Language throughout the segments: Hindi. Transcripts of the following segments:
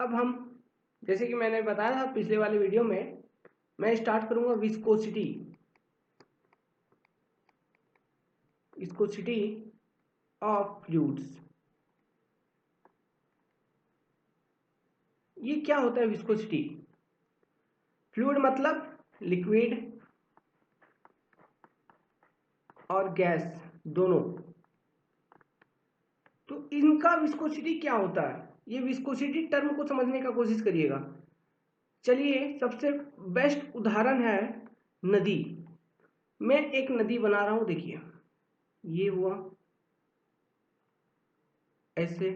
अब हम, जैसे कि मैंने बताया था पिछले वाले वीडियो में, मैं स्टार्ट करूंगा विस्कोसिटी। Viscosity of fluids. ये क्या होता है विस्कोसिटी? फ्लूइड मतलब लिक्विड और गैस दोनों। तो इनका विस्कोसिटी क्या होता है, ये विस्कोसिटी टर्म को समझने का कोशिश करिएगा। चलिए, सबसे बेस्ट उदाहरण है नदी। मैं एक नदी बना रहा हूं, देखिए ये हुआ ऐसे,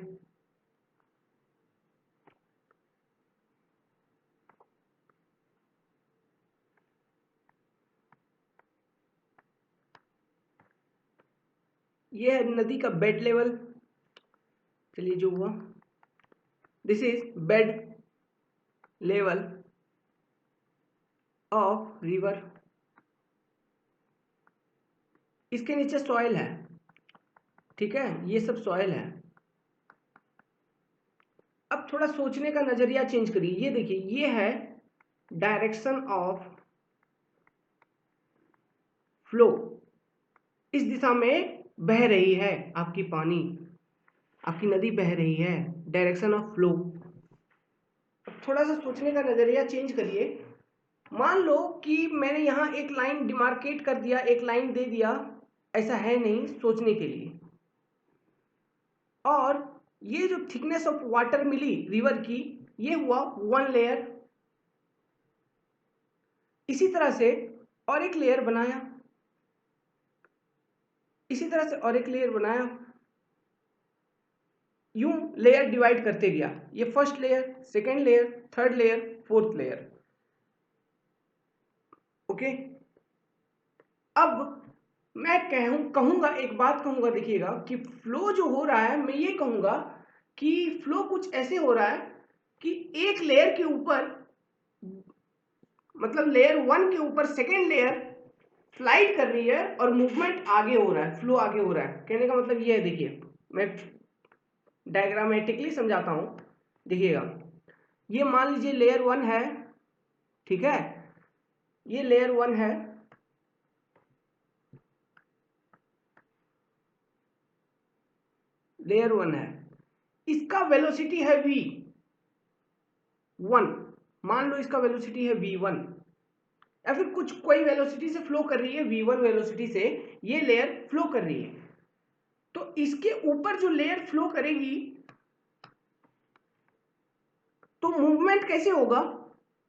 ये है नदी का बेड लेवल। चलिए जो हुआ, this is bed level of river. इसके नीचे सॉइल है, ठीक है, ये सब सॉइल है। अब थोड़ा सोचने का नजरिया चेंज करिए। ये देखिए, ये है डायरेक्शन ऑफ फ्लो। इस दिशा में बह रही है आपकी पानी, आपकी नदी बह रही है, डायरेक्शन ऑफ फ्लो। थोड़ा सा सोचने का नजरिया चेंज करिए। मान लो कि मैंने यहाँ एक लाइन डिमार्केट कर दिया, एक लाइन दे दिया, ऐसा है नहीं, सोचने के लिए। और ये जो थिकनेस ऑफ वाटर मिली रिवर की, ये हुआ 1 लेयर। इसी तरह से और एक लेयर बनाया, इसी तरह से और एक लेयर बनाया, यूं लेयर डिवाइड करते गया। ये first layer, second layer, third layer, fourth layer. Okay. अब मैं कहूंगा, एक बात कहूंगा, देखिएगा कि फ्लो जो हो रहा है, मैं ये कहूंगा कि फ्लो कुछ ऐसे हो रहा है कि एक लेयर के ऊपर, मतलब लेयर 1 के ऊपर सेकेंड लेयर स्लाइड कर रही है और मूवमेंट आगे हो रहा है, फ्लो आगे हो रहा है। कहने का मतलब ये है, देखिए मैं डायग्रामेटिकली समझाता हूं, देखिएगा। ये मान लीजिए लेयर 1 है, ठीक है, ये लेयर 1 है, लेयर 1 है, इसका वेलोसिटी है v1। मान लो इसका वेलोसिटी है v1, या फिर कुछ कोई वेलोसिटी से फ्लो कर रही है, v1 वेलोसिटी से ये लेयर फ्लो कर रही है। तो इसके ऊपर जो लेयर फ्लो करेगी, तो मूवमेंट कैसे होगा?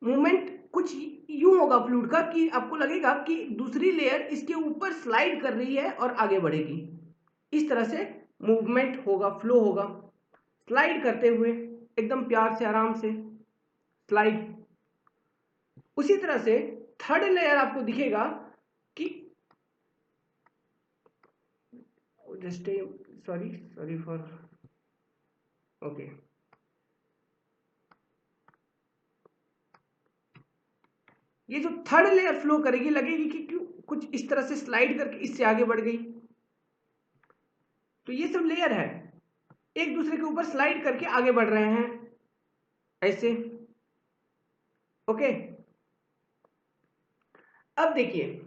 मूवमेंट कुछ यूं होगा फ्लूइड का कि आपको लगेगा कि दूसरी लेयर इसके ऊपर स्लाइड कर रही है और आगे बढ़ेगी। इस तरह से मूवमेंट होगा, फ्लो होगा, स्लाइड करते हुए, एकदम प्यार से, आराम से स्लाइड। उसी तरह से थर्ड लेयर आपको दिखेगा कि just sorry sorry for, okay, ये जो थर्ड लेयर फ्लो करेगी, लगेगी कि क्यों कुछ इस तरह से स्लाइड करके इससे आगे बढ़ गई। तो ये सब लेयर है, एक दूसरे के ऊपर स्लाइड करके आगे बढ़ रहे हैं ऐसे। ओके। अब देखिए,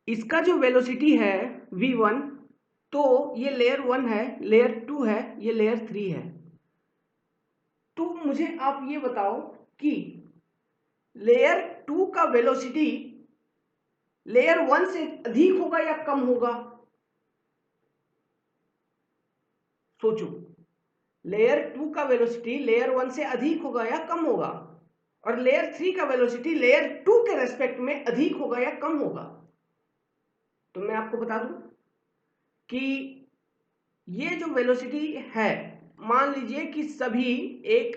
इसका जो वेलोसिटी है v1, तो ये लेयर 1 है, लेयर 2 है, ये लेयर 3 है। तो मुझे आप ये बताओ कि लेयर 2 का वेलोसिटी लेयर 1 से अधिक होगा या कम होगा? सोचो, लेयर 2 का वेलोसिटी लेयर 1 से अधिक होगा या कम होगा? और लेयर 3 का वेलोसिटी लेयर 2 के रेस्पेक्ट में अधिक होगा या कम होगा? तो मैं आपको बता दूं कि ये जो वेलोसिटी है, मान लीजिए कि सभी एक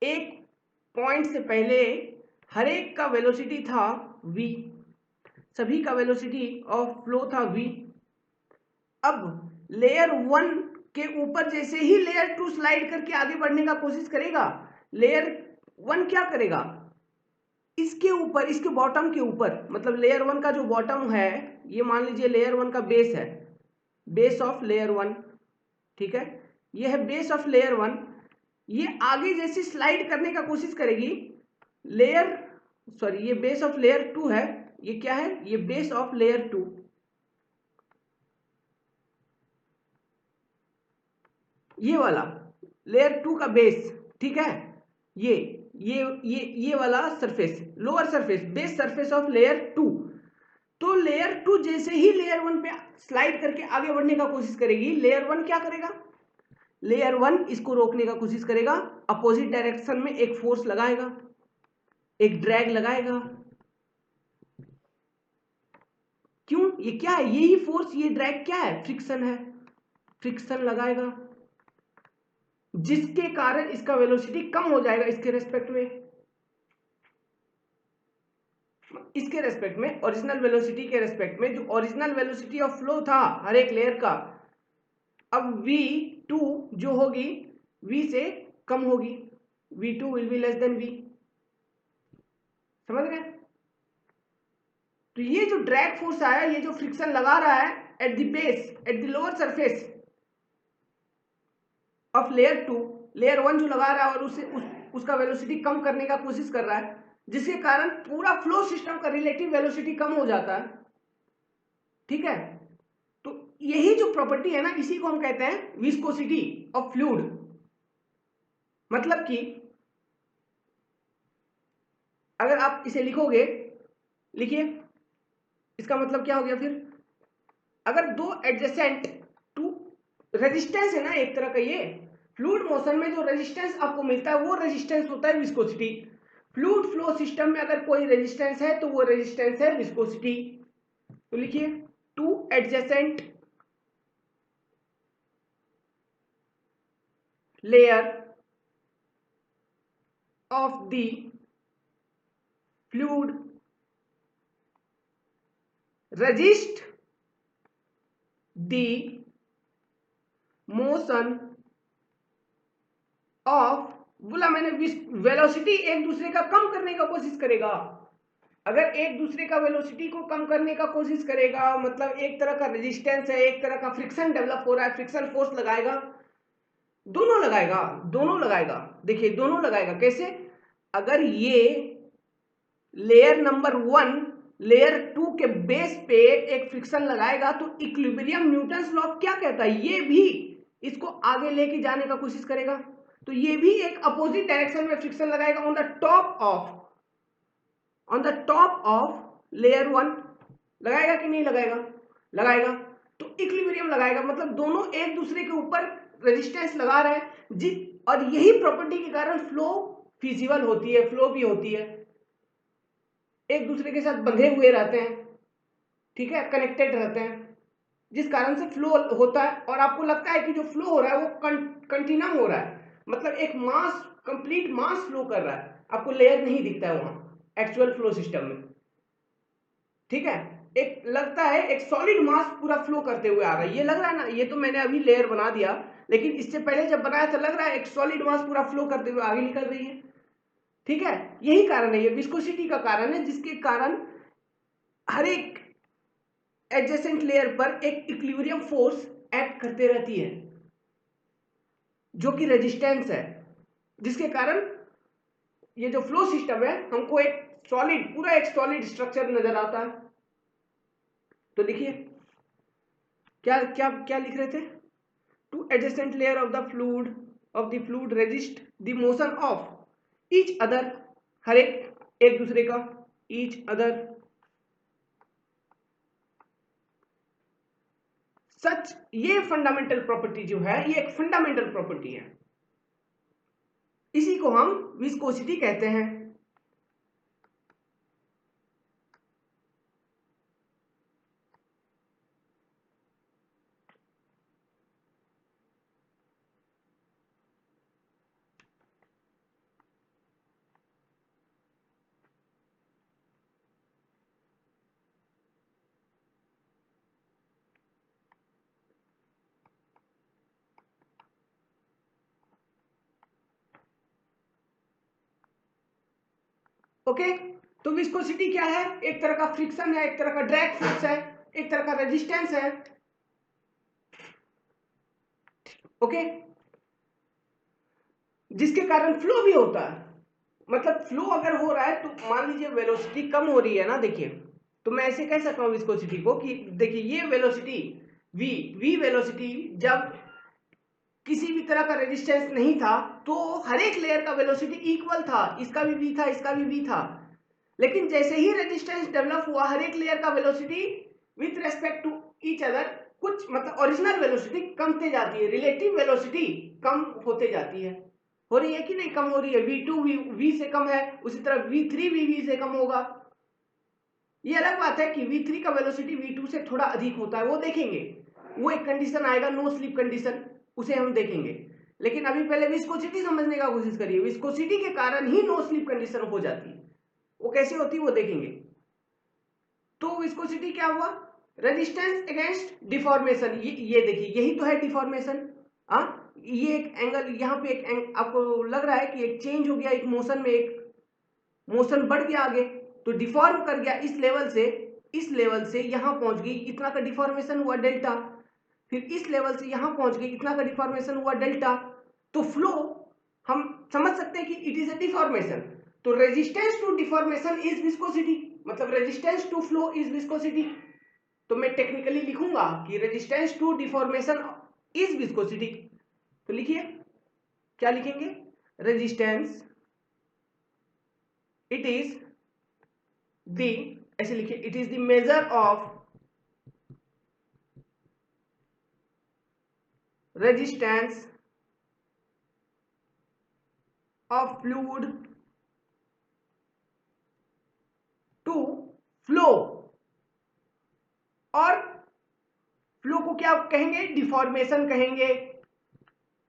एक पॉइंट से पहले हर एक का वेलोसिटी था v, सभी का वेलोसिटी ऑफ फ्लो था v। अब लेयर 1 के ऊपर जैसे ही लेयर 2 स्लाइड करके आगे बढ़ने का कोशिश करेगा, लेयर 1 क्या करेगा? इसके ऊपर, इसके बॉटम के ऊपर, मतलब लेयर 1 का जो बॉटम है, ये मान लीजिए लेयर 1 का बेस है, बेस ऑफ लेयर 1, ठीक है। ये है बेस ऑफ लेयर 1, ये आगे जैसे स्लाइड करने का कोशिश करेगी लेयर, सॉरी ये बेस ऑफ लेयर 2 है, ये क्या है, ये बेस ऑफ लेयर 2, ये वाला लेयर 2 का बेस, ठीक है, ये वाला surface, lower surface, base surface of layer 2। तो लेयर 2 जैसे ही लेयर 1 पे स्लाइड करके आगे बढ़ने का कोशिश करेगी, लेयर 1 क्या करेगा, लेयर 1 इसको रोकने का कोशिश करेगा, अपोजिट डायरेक्शन में एक फोर्स लगाएगा, एक ड्रैग लगाएगा। क्यों, ये क्या है, यही फोर्स, ये ड्रैग क्या है, फ्रिक्शन है, फ्रिक्शन लगाएगा, जिसके कारण इसका वेलोसिटी कम हो जाएगा इसके रेस्पेक्ट में, इसके रेस्पेक्ट में, ओरिजिनल वेलोसिटी के रेस्पेक्ट में, जो ओरिजिनल वेलोसिटी ऑफ फ्लो था हर एक लेयर का, अब v2 जो होगी v से कम होगी, v2 will be less than v, समझ गए। तो ये जो ड्रैग फोर्स आया, ये जो फ्रिक्शन लगा रहा है at the base, at the lower surface of layer 2, layer 1 जो लगा रहा है और उसका वेलोसिटी कम करने का कोशिश कर रहा है, जिसके कारण पूरा फ्लो सिस्टम का रिलेटिव वेलोसिटी कम हो जाता है, ठीक है। तो यही जो प्रॉपर्टी है ना, इसी को हम कहते हैं विस्कोसिटी ऑफ फ्लूइड। मतलब कि अगर आप इसे लिखोगे, लिखिए, इसका मतलब क्या हो गया फिर, अगर दो एडजेसेंट टू रेजिस्टेंस है ना एक तरह का, ये फ्लूइड मोशन में जो रेजिस्टेंस आपको मिलता है वो रेजिस्टेंस होता है विस्कोसिटी। फ्लूइड फ्लो सिस्टम में अगर कोई रेजिस्टेंस है तो वो रेजिस्टेंस है विस्कोसिटी। तो लिखिए, to adjacent layer of the fluid resist the motion of, बोला मैंने, वेलोसिटी एक दूसरे का कम करने का कोशिश करेगा। अगर एक दूसरे का वेलोसिटी को कम करने का कोशिश करेगा, मतलब एक तरह का रेजिस्टेंस है, एक तरह का फ्रिक्शन डेवलप हो रहा है, फ्रिक्शन फोर्स लगाएगा, दोनों लगाएगा, दोनों लगाएगा। देखिए दोनों लगाएगा कैसे, अगर ये लेयर नंबर 1 लेयर 2 के बेस पे एक फ्रिक्शन लगाएगा तो इक्विलिब्रियम न्यूटन्स लॉ क्या कहता है, ये भी इसको आगे लेके जाने का कोशिश करेगा। तो ये भी एक अपोजिट डायरेक्शन में फ्रिक्शन लगाएगा on the top of layer 1, लगाएगा कि नहीं लगाएगा, लगाएगा। तो इक्विलिब्रियम लगाएगा, मतलब दोनों एक दूसरे के ऊपर रेजिस्टेंस लगा रहे हैं, और यही प्रॉपर्टी के कारण फ्लो फिजिबल होती है, फ्लो भी होती है, एक दूसरे के साथ बंधे हुए रहते हैं, ठीक है, कनेक्टेड रहते हैं, जिस कारण से फ्लो होता है। और आपको लगता है कि जो फ्लो हो रहा है वो कंटिन्यूम हो रहा है, मतलब एक मास, कंप्लीट मास फ्लो कर रहा है, आपको लेयर नहीं दिखता है वहां एक्चुअल फ्लो सिस्टम में, ठीक है। एक लगता है एक सॉलिड मास पूरा फ्लो करते हुए आ रहा है, ये लग रहा है ना, ये तो मैंने अभी लेयर बना दिया, लेकिन इससे पहले जब बनाया था लग रहा है एक सॉलिड मास पूरा फ्लो करते हुए आगे निकल रही है, ठीक है। यही कारण है, ये विस्कोसिटी का कारण है, जिसके कारण हर एक एडजेसेंट लेयर पर एक इक्विलिब्रियम फोर्स एक्ट करते रहती है, जो कि रेजिस्टेंस है, जिसके कारण ये जो फ्लो सिस्टम है हमको एक सॉलिड, पूरा एक सॉलिड स्ट्रक्चर नजर आता है। तो देखिए क्या क्या क्या लिख रहे थे, two adjacent layer of the fluid resist the motion of each other, हर एक दूसरे का, ईच अदर, सच, ये फंडामेंटल प्रॉपर्टी जो है, ये एक फंडामेंटल प्रॉपर्टी है, इसी को हम विस्कोसिटी कहते हैं। ओके, तो विस्कोसिटी क्या है, एक तरह का फ्रिक्शन है, एक तरह का ड्रैग फोर्स है, एक तरह का रेजिस्टेंस है, ओके। जिसके कारण फ्लो भी होता है। मतलब फ्लो अगर हो रहा है तो मान लीजिए वेलोसिटी कम हो रही है ना, देखिए तो मैं ऐसे कह सकता हूँ विस्कोसिटी को कि देखिए ये वेलोसिटी v वेलोसिटी जब किसी भी तरह का रेजिस्टेंस नहीं था तो हर एक लेयर का वेलोसिटी इक्वल था, इसका भी v था, इसका भी v था। लेकिन जैसे ही रेजिस्टेंस डेवलप हुआ हर एक लेयर का velocity with respect to each other कुछ मतलब ओरिजिनल वेलोसिटी कमते जाती है, रिलेटिव वेलोसिटी कम होते जाती है। हो रही है कि नहीं? कम हो रही है। v2 v से कम है, उसी तरह v3 v से कम होगा। ये अलग बात है कि v3 का वेलोसिटी v2 से थोड़ा अधिक होता है, वो देखेंगे, वो एक कंडीशन आएगा नो स्लिप कंडीशन, उसे हम देखेंगे। लेकिन अभी पहले विस्कोसिटी समझने का कोशिश करिए। विस्कोसिटी के कारण ही नो स्लिप कंडीशन हो जाती है, वो कैसी होती है वो देखेंगे। तो विस्कोसिटी क्या हुआ? Resistance against deformation. ये देखिए यही तो है डिफॉर्मेशन। ये एक एंगल यहाँ पे एक आपको लग रहा है कि एक चेंज हो गया, एक मोशन में एक मोशन बढ़ गया आगे, तो डिफॉर्म कर गया इस लेवल से यहां पहुंच गई, इतना का डिफॉर्मेशन हुआ डेल्टा। फिर इस लेवल से यहां पहुंच गई, इतना का डिफॉर्मेशन हुआ डेल्टा। तो फ्लो हम समझ सकते हैं कि इट इज अ डिफॉर्मेशन। तो resistance to deformation is viscosity, मतलब resistance to flow is viscosity. तो मैं टेक्निकली लिखूंगा कि resistance to deformation is viscosity. तो लिखिए, क्या लिखेंगे? रेजिस्टेंस, इट इज द, ऐसे लिखिए, it is the measure of resistance of fluid to flow. और फ्लो को क्या कहेंगे? डिफॉर्मेशन कहेंगे।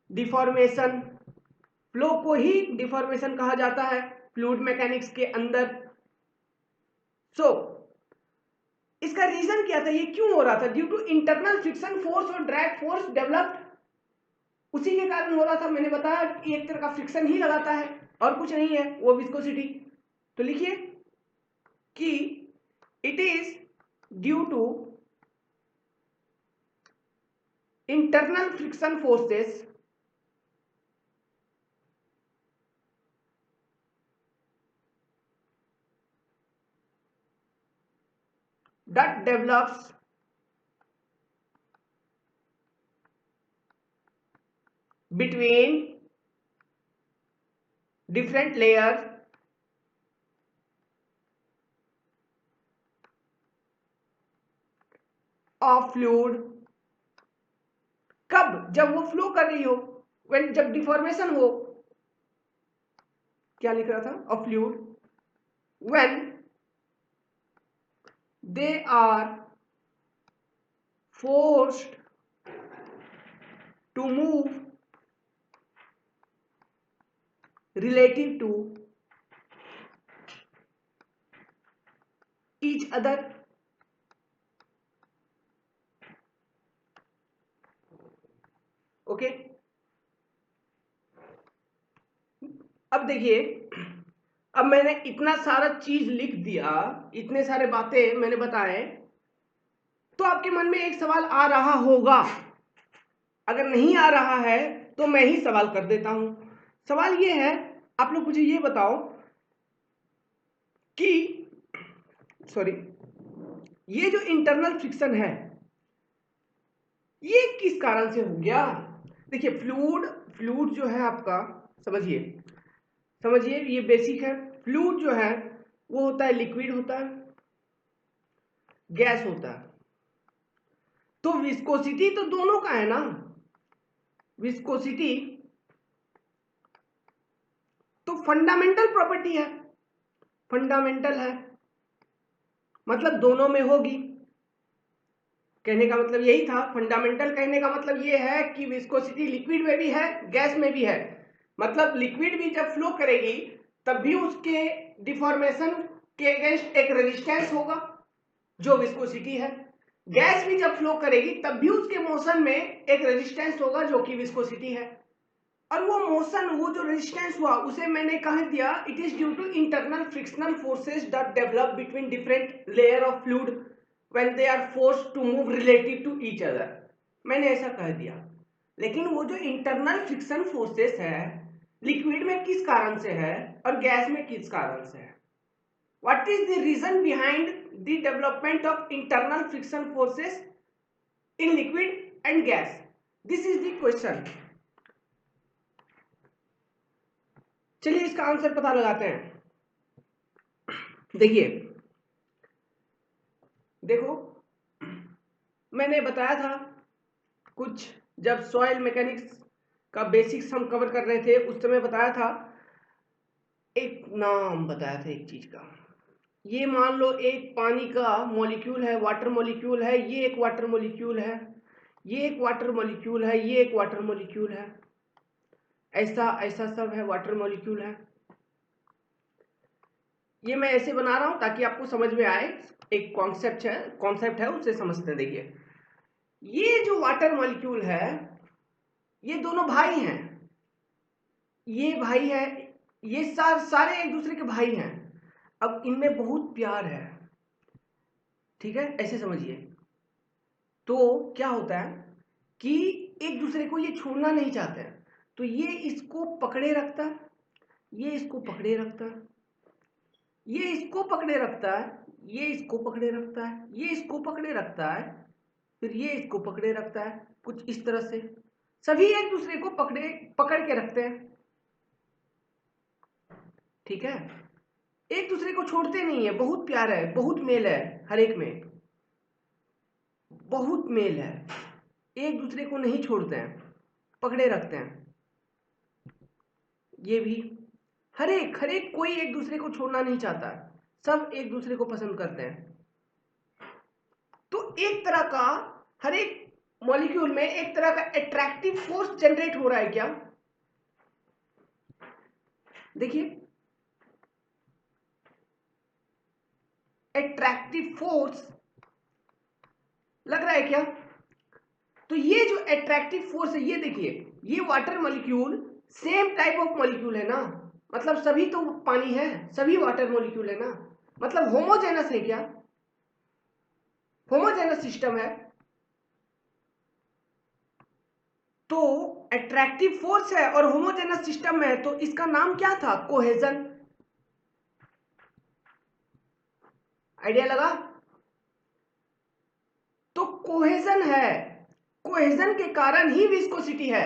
डिफॉर्मेशन, फ्लो को ही डिफॉर्मेशन कहा जाता है फ्लूइड मैकेनिक्स के अंदर। सो इसका रीजन क्या था, ये क्यों हो रहा था? Due to internal friction force और ड्रैग फोर्स डेवलप्ड, उसी के कारण हो रहा था। मैंने बताया कि एक तरह का फ्रिक्शन ही लगाता है और कुछ नहीं है वो विस्कोसिटी। तो लिखिए कि it is due to internal friction forces that develops between different layers of fluid। कब? जब वो फ्लो कर रही हो, when जब डिफॉर्मेशन हो। क्या लिख रहा था? Of fluid when they are forced to move relative to each other। Okay, अब देखिए, अब मैंने इतना सारा चीज लिख दिया, इतने सारे बातें मैंने बताए, तो आपके मन में एक सवाल आ रहा होगा। अगर नहीं आ रहा है तो मैं ही सवाल कर देता हूं। सवाल ये है, आप लोग मुझे ये बताओ कि सॉरी, ये जो इंटरनल फ्रिक्शन है ये किस कारण से हो गया? देखिए फ्लूइड जो है आपका, समझिए समझिए, ये बेसिक है। फ्लूइड जो है वो होता है लिक्विड होता है, गैस होता है। तो विस्कोसिटी तो दोनों का है ना। विस्कोसिटी तो फंडामेंटल प्रॉपर्टी है, फंडामेंटल है, मतलब दोनों में होगी। कहने का मतलब यही था। फंडामेंटल कहने का मतलब ये है कि विस्कोसिटी लिक्विड में भी है, गैस में भी है। मतलब लिक्विड भी जब फ्लो करेगी तब भी उसके डिफॉर्मेशन के अगेंस्ट एक रेजिस्टेंस होगा जो विस्कोसिटी है। गैस भी जब फ्लो करेगी तब भी उसके मोशन में एक रेजिस्टेंस होगा जो कि विस्कोसिटी है। और वो मोशन, वो जो रेजिस्टेंस हुआ उसे मैंने कह दिया it is due to internal frictional forces that develop between different layer of fluid when they are forced to move relative to each other. मैंने ऐसा कह दिया। लेकिन वो जो इंटरनल फ्रिक्शन फोर्सेस है लिक्विड में किस कारण से है और गैस में किस कारण से है? What is the reason behind the development of internal friction forces in liquid and gas? This is the question. चलिए इसका आंसर पता लगाते हैं। देखो मैंने बताया था कुछ, जब सॉइल मैकेनिक्स का बेसिक्स हम कवर कर रहे थे उस समय बताया था, एक नाम बताया था एक चीज का। ये मान लो एक पानी का मॉलिक्यूल है, वाटर मॉलिक्यूल है, ये एक वाटर मॉलिक्यूल है, ये एक वाटर मॉलिक्यूल है, ये एक वाटर मॉलिक्यूल है, ऐसा ऐसा सब है, वाटर मॉलिक्यूल है। ये मैं ऐसे बना रहा हूं ताकि आपको समझ में आए, एक कॉन्सेप्ट है उससे समझते हैं। देखिए ये जो वाटर मॉलिक्यूल है ये दोनों भाई हैं, ये भाई है, ये सारे एक दूसरे के भाई हैं। अब इनमें बहुत प्यार है, ठीक है, ऐसे समझिए। तो क्या होता है कि एक दूसरे को ये छोड़ना नहीं चाहते हैं, तो ये इसको पकड़े रखता है, ये इसको पकड़े रखता है, ये इसको पकड़े रखता है, ये इसको पकड़े रखता है, ये इसको पकड़े रखता है, फिर ये इसको पकड़े रखता है, कुछ इस तरह से सभी एक दूसरे को पकड़ के रखते हैं, ठीक है। एक दूसरे को छोड़ते नहीं है, बहुत प्यार है, बहुत मेल है, हर एक में बहुत मेल है, एक दूसरे को नहीं छोड़ते हैं, पकड़े रखते हैं। ये भी हर एक कोई एक दूसरे को छोड़ना नहीं चाहता, सब एक दूसरे को पसंद करते हैं। तो एक तरह का हर एक मॉलिक्यूल में एक तरह का अट्रैक्टिव फोर्स जनरेट हो रहा है क्या? देखिए अट्रैक्टिव फोर्स लग रहा है क्या? तो ये जो अट्रैक्टिव फोर्स है, ये देखिए, ये water molecule same type of molecule है ना, मतलब सभी तो पानी है, सभी वाटर मॉलिक्यूल है ना, मतलब होमोजेनस है क्या? होमोजेनस सिस्टम है। तो अट्रैक्टिव फोर्स है और होमोजेनस सिस्टम में है, तो इसका नाम क्या था? कोहेजन। आइडिया लगा? तो कोहेजन है, कोहेजन के कारण ही विस्कोसिटी है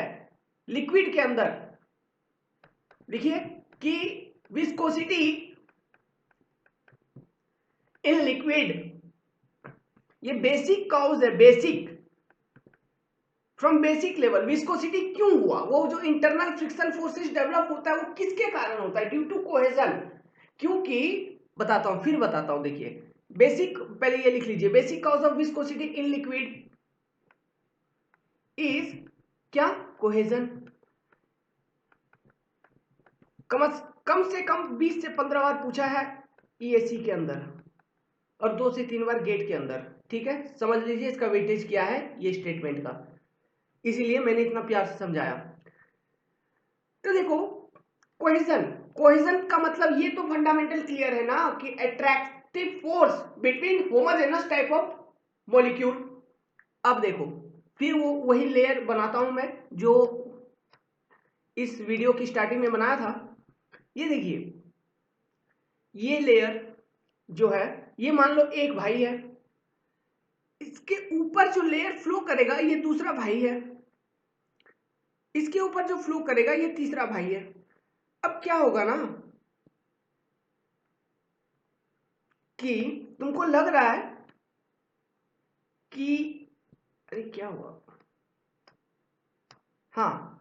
लिक्विड के अंदर। देखिए कि विस्कोसिटी इन लिक्विड, ये बेसिक कॉज है, basic from basic level. Viscosity क्यों हुआ? वो जो इंटरनल फ्रिक्शन फोर्सेस डेवलप होता है वो किसके कारण होता है? Due to cohesion. क्योंकि बताता हूं, फिर बताता हूं। देखिए बेसिक, पहले ये लिख लीजिए, basic cause of viscosity in liquid is क्या? कोहेजन। कम से कम 20 से 15 बार पूछा है ईएससी के अंदर और 2 से 3 बार गेट के अंदर, ठीक है। समझ लीजिए इसका वेटेज क्या है ये स्टेटमेंट का, इसीलिए मैंने इतना प्यार से समझाया। तो देखो कोहेजन, कोहेजन का मतलब ये तो फंडामेंटल क्लियर है ना कि attractive force between homogeneous type of molecule. अब देखो फिर वो वही लेयर बनाता हूं मैं जो इस वीडियो की स्टार्टिंग में बनाया था। ये देखिए ये लेयर जो है, ये मान लो एक भाई है, इसके ऊपर जो लेयर फ्लो करेगा ये दूसरा भाई है, इसके ऊपर जो फ्लो करेगा ये तीसरा भाई है। अब क्या होगा ना कि तुमको लग रहा है कि अरे क्या हुआ, हाँ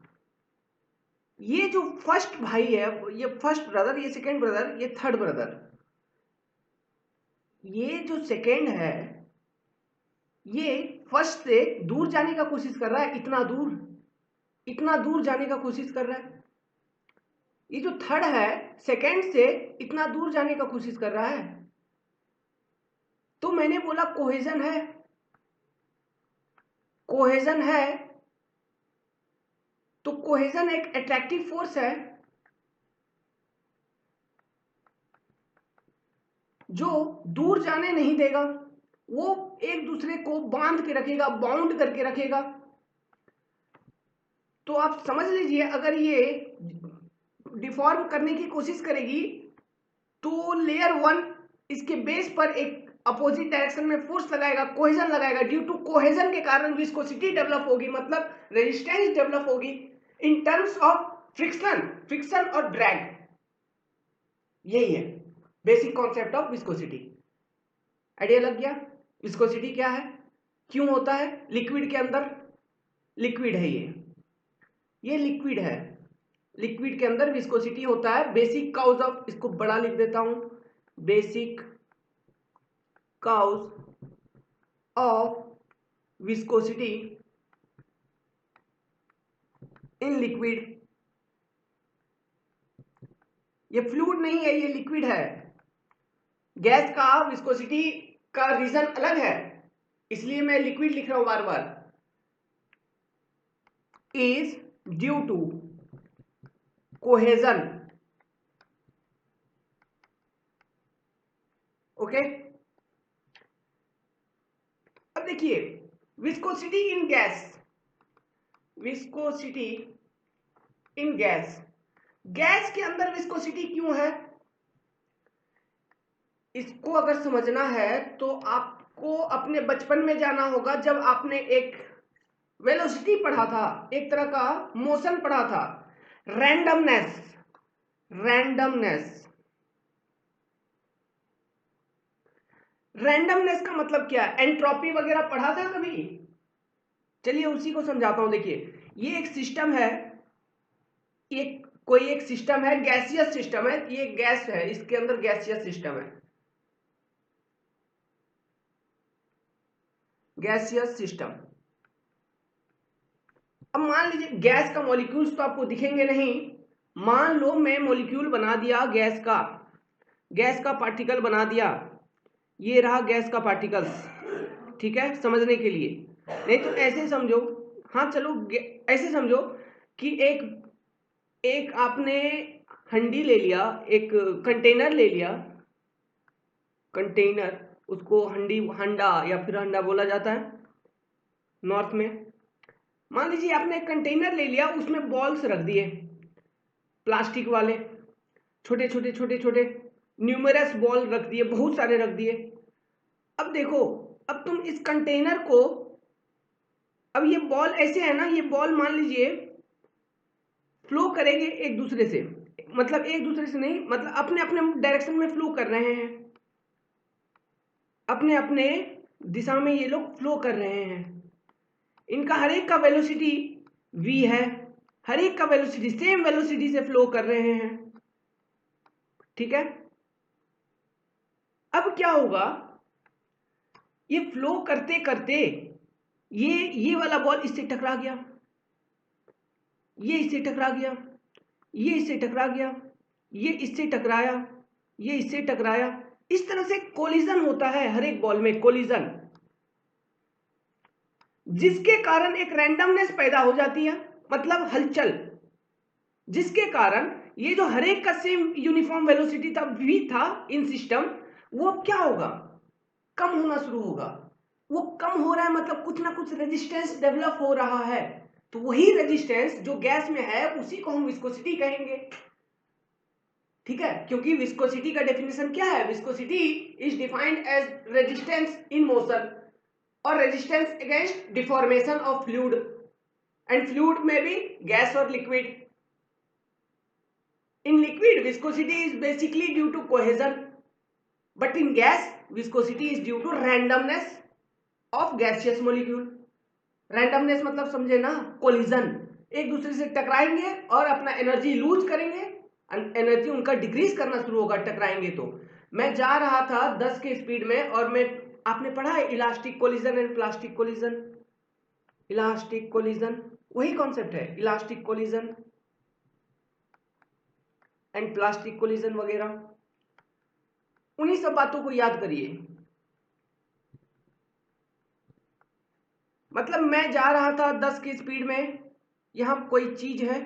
ये जो फर्स्ट भाई है, ये फर्स्ट ब्रदर, ये सेकेंड ब्रदर, ये थर्ड ब्रदर, ये जो सेकेंड है ये फर्स्ट से दूर जाने का कोशिश कर रहा है, इतना दूर जाने का कोशिश कर रहा है। ये जो थर्ड है सेकेंड से इतना दूर जाने का कोशिश कर रहा है। तो मैंने बोला कोहेजन है, कोहेजन है, तो कोहेजन एक अट्रैक्टिव फोर्स है जो दूर जाने नहीं देगा, वो एक दूसरे को बांध के रखेगा, बाउंड करके रखेगा। तो आप समझ लीजिए अगर ये डिफॉर्म करने की कोशिश करेगी तो लेयर 1 इसके बेस पर एक अपोजिट डायरेक्शन में फोर्स लगाएगा, कोहेजन लगाएगा। ड्यू टू कोहेजन के कारण विस्कोसिटी डेवलप होगी, मतलब रेजिस्टेंस डेवलप होगी इन टर्म्स ऑफ फ्रिक्शन और ड्रैग। यही है basic concept of viscosity. Idea लग गया? विस्कोसिटी क्या है, क्यों होता है? लिक्विड के अंदर, लिक्विड है ये लिक्विड है, लिक्विड के अंदर विस्कोसिटी होता है। बेसिक काउज ऑफ, इसको बड़ा लिख देता हूं, basic cause of viscosity in liquid. ये फ्लूइड नहीं है, ये लिक्विड है। गैस का विस्कोसिटी का रीजन अलग है, इसलिए मैं लिक्विड लिख रहा हूं बार बार। Is due to cohesion. Okay, अब देखिए viscosity in gas, viscosity in gas, gas के अंदर विस्कोसिटी क्यों है, इसको अगर समझना है तो आपको अपने बचपन में जाना होगा, जब आपने एक वेलोसिटी पढ़ा था, एक तरह का मोशन पढ़ा था, रैंडमनेस। रैंडमनेस का मतलब क्या है? एंट्रोपी वगैरह पढ़ा था कभी? चलिए उसी को समझाता हूं। देखिए ये एक सिस्टम है, कोई एक सिस्टम है, गैसियस सिस्टम है, ये गैस है, इसके अंदर गैसियस सिस्टम है, गैसियस सिस्टम। अब मान लीजिए गैस का मॉलिक्यूल्स तो आपको दिखेंगे नहीं, मान लो मैं मॉलिक्यूल बना दिया गैस का पार्टिकल बना दिया, ये रहा गैस का पार्टिकल्स, ठीक है समझने के लिए। नहीं तो ऐसे समझो, हाँ चलो ऐसे समझो कि एक आपने हंडी ले लिया, एक कंटेनर ले लिया, कंटेनर, उसको हंडा या फिर हंडा बोला जाता है नॉर्थ में। मान लीजिए आपने एक कंटेनर ले लिया, उसमें बॉल्स रख दिए, प्लास्टिक वाले छोटे छोटे छोटे छोटे न्यूमरस बॉल रख दिए, बहुत सारे रख दिए। अब देखो, अब तुम इस कंटेनर को, अब ये बॉल ऐसे है ना, ये बॉल मान लीजिए फ्लो करेंगे एक दूसरे से, मतलब एक दूसरे से नहीं, मतलब अपने अपने डायरेक्शन में फ्लो कर रहे हैं, अपने अपने दिशा में ये लोग फ्लो कर रहे हैं। इनका हर एक का वेलोसिटी v है, हर एक का वेलोसिटी सेम वेलोसिटी से फ्लो कर रहे हैं, ठीक है। अब क्या होगा, ये फ्लो करते करते ये वाला बॉल इससे टकरा गया, ये इससे टकरा गया, ये इससे टकरा गया, ये इससे टकराया, ये इससे टकराया, इस तरह से कोलिजन होता है हर एक बॉल में, कोलिजन, जिसके कारण एक रैंडमनेस पैदा हो जाती है, मतलब हलचल, जिसके कारण ये जो हर एक का सेम यूनिफॉर्म वेलोसिटी था v था इन सिस्टम, वो क्या होगा, कम होना शुरू होगा। वो कम हो रहा है मतलब कुछ ना कुछ रेजिस्टेंस डेवलप हो रहा है, तो वही रेजिस्टेंस जो गैस में है उसी को हम विस्कोसिटी कहेंगे, ठीक है। क्योंकि विस्कोसिटी का डेफिनेशन क्या है, viscosity is defined as resistance in motion और resistance against deformation of fluid, and fluid में भी गैस और liquid. In liquid, viscosity is basically due to cohesion, but in gas, viscosity is due to randomness of gaseous molecule. Randomness मतलब समझे ना, कोलिजन, एक दूसरे से टकराएंगे और अपना एनर्जी लूज करेंगे, एनर्जी उनका डिक्रीज करना शुरू होगा टकराएंगे तो। मैं जा रहा था 10 के स्पीड में और मैं, आपने पढ़ा है elastic collision and plastic collision, elastic collision वही कॉन्सेप्ट है, elastic collision and plastic collision वगैरह, उन्हीं सब बातों को याद करिए। मतलब मैं जा रहा था 10 की स्पीड में, यहां कोई चीज है,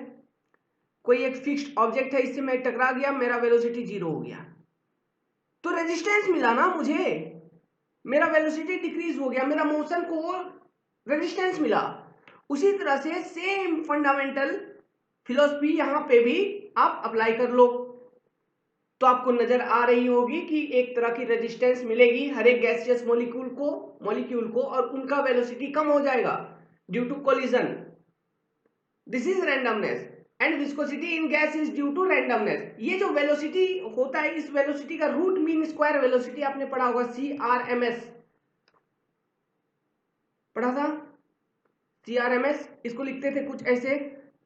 कोई एक फिक्स्ड ऑब्जेक्ट है, इससे मैं टकरा गया, मेरा वेलोसिटी 0 हो गया, तो रेजिस्टेंस मिला ना मुझे, मेरा वेलोसिटी डिक्रीज हो गया, मेरा मोशन को रेजिस्टेंस मिला। उसी तरह से सेम फंडामेंटल फिलॉसफी यहां पे भी आप अप्लाई कर लो तो आपको नजर आ रही होगी कि एक तरह की रेजिस्टेंस मिलेगी हर एक गैसियस मॉलिक्यूल को और उनका वेलोसिटी कम हो जाएगा due to collision. This is randomness and viscosity in gas is due to randomness. ये जो वेलोसिटी होता है, इस वेलोसिटी का रूट मीन स्क्वायर वेलोसिटी आपने पढ़ा होगा, CRMS पढ़ा था। CRMS इसको लिखते थे कुछ ऐसे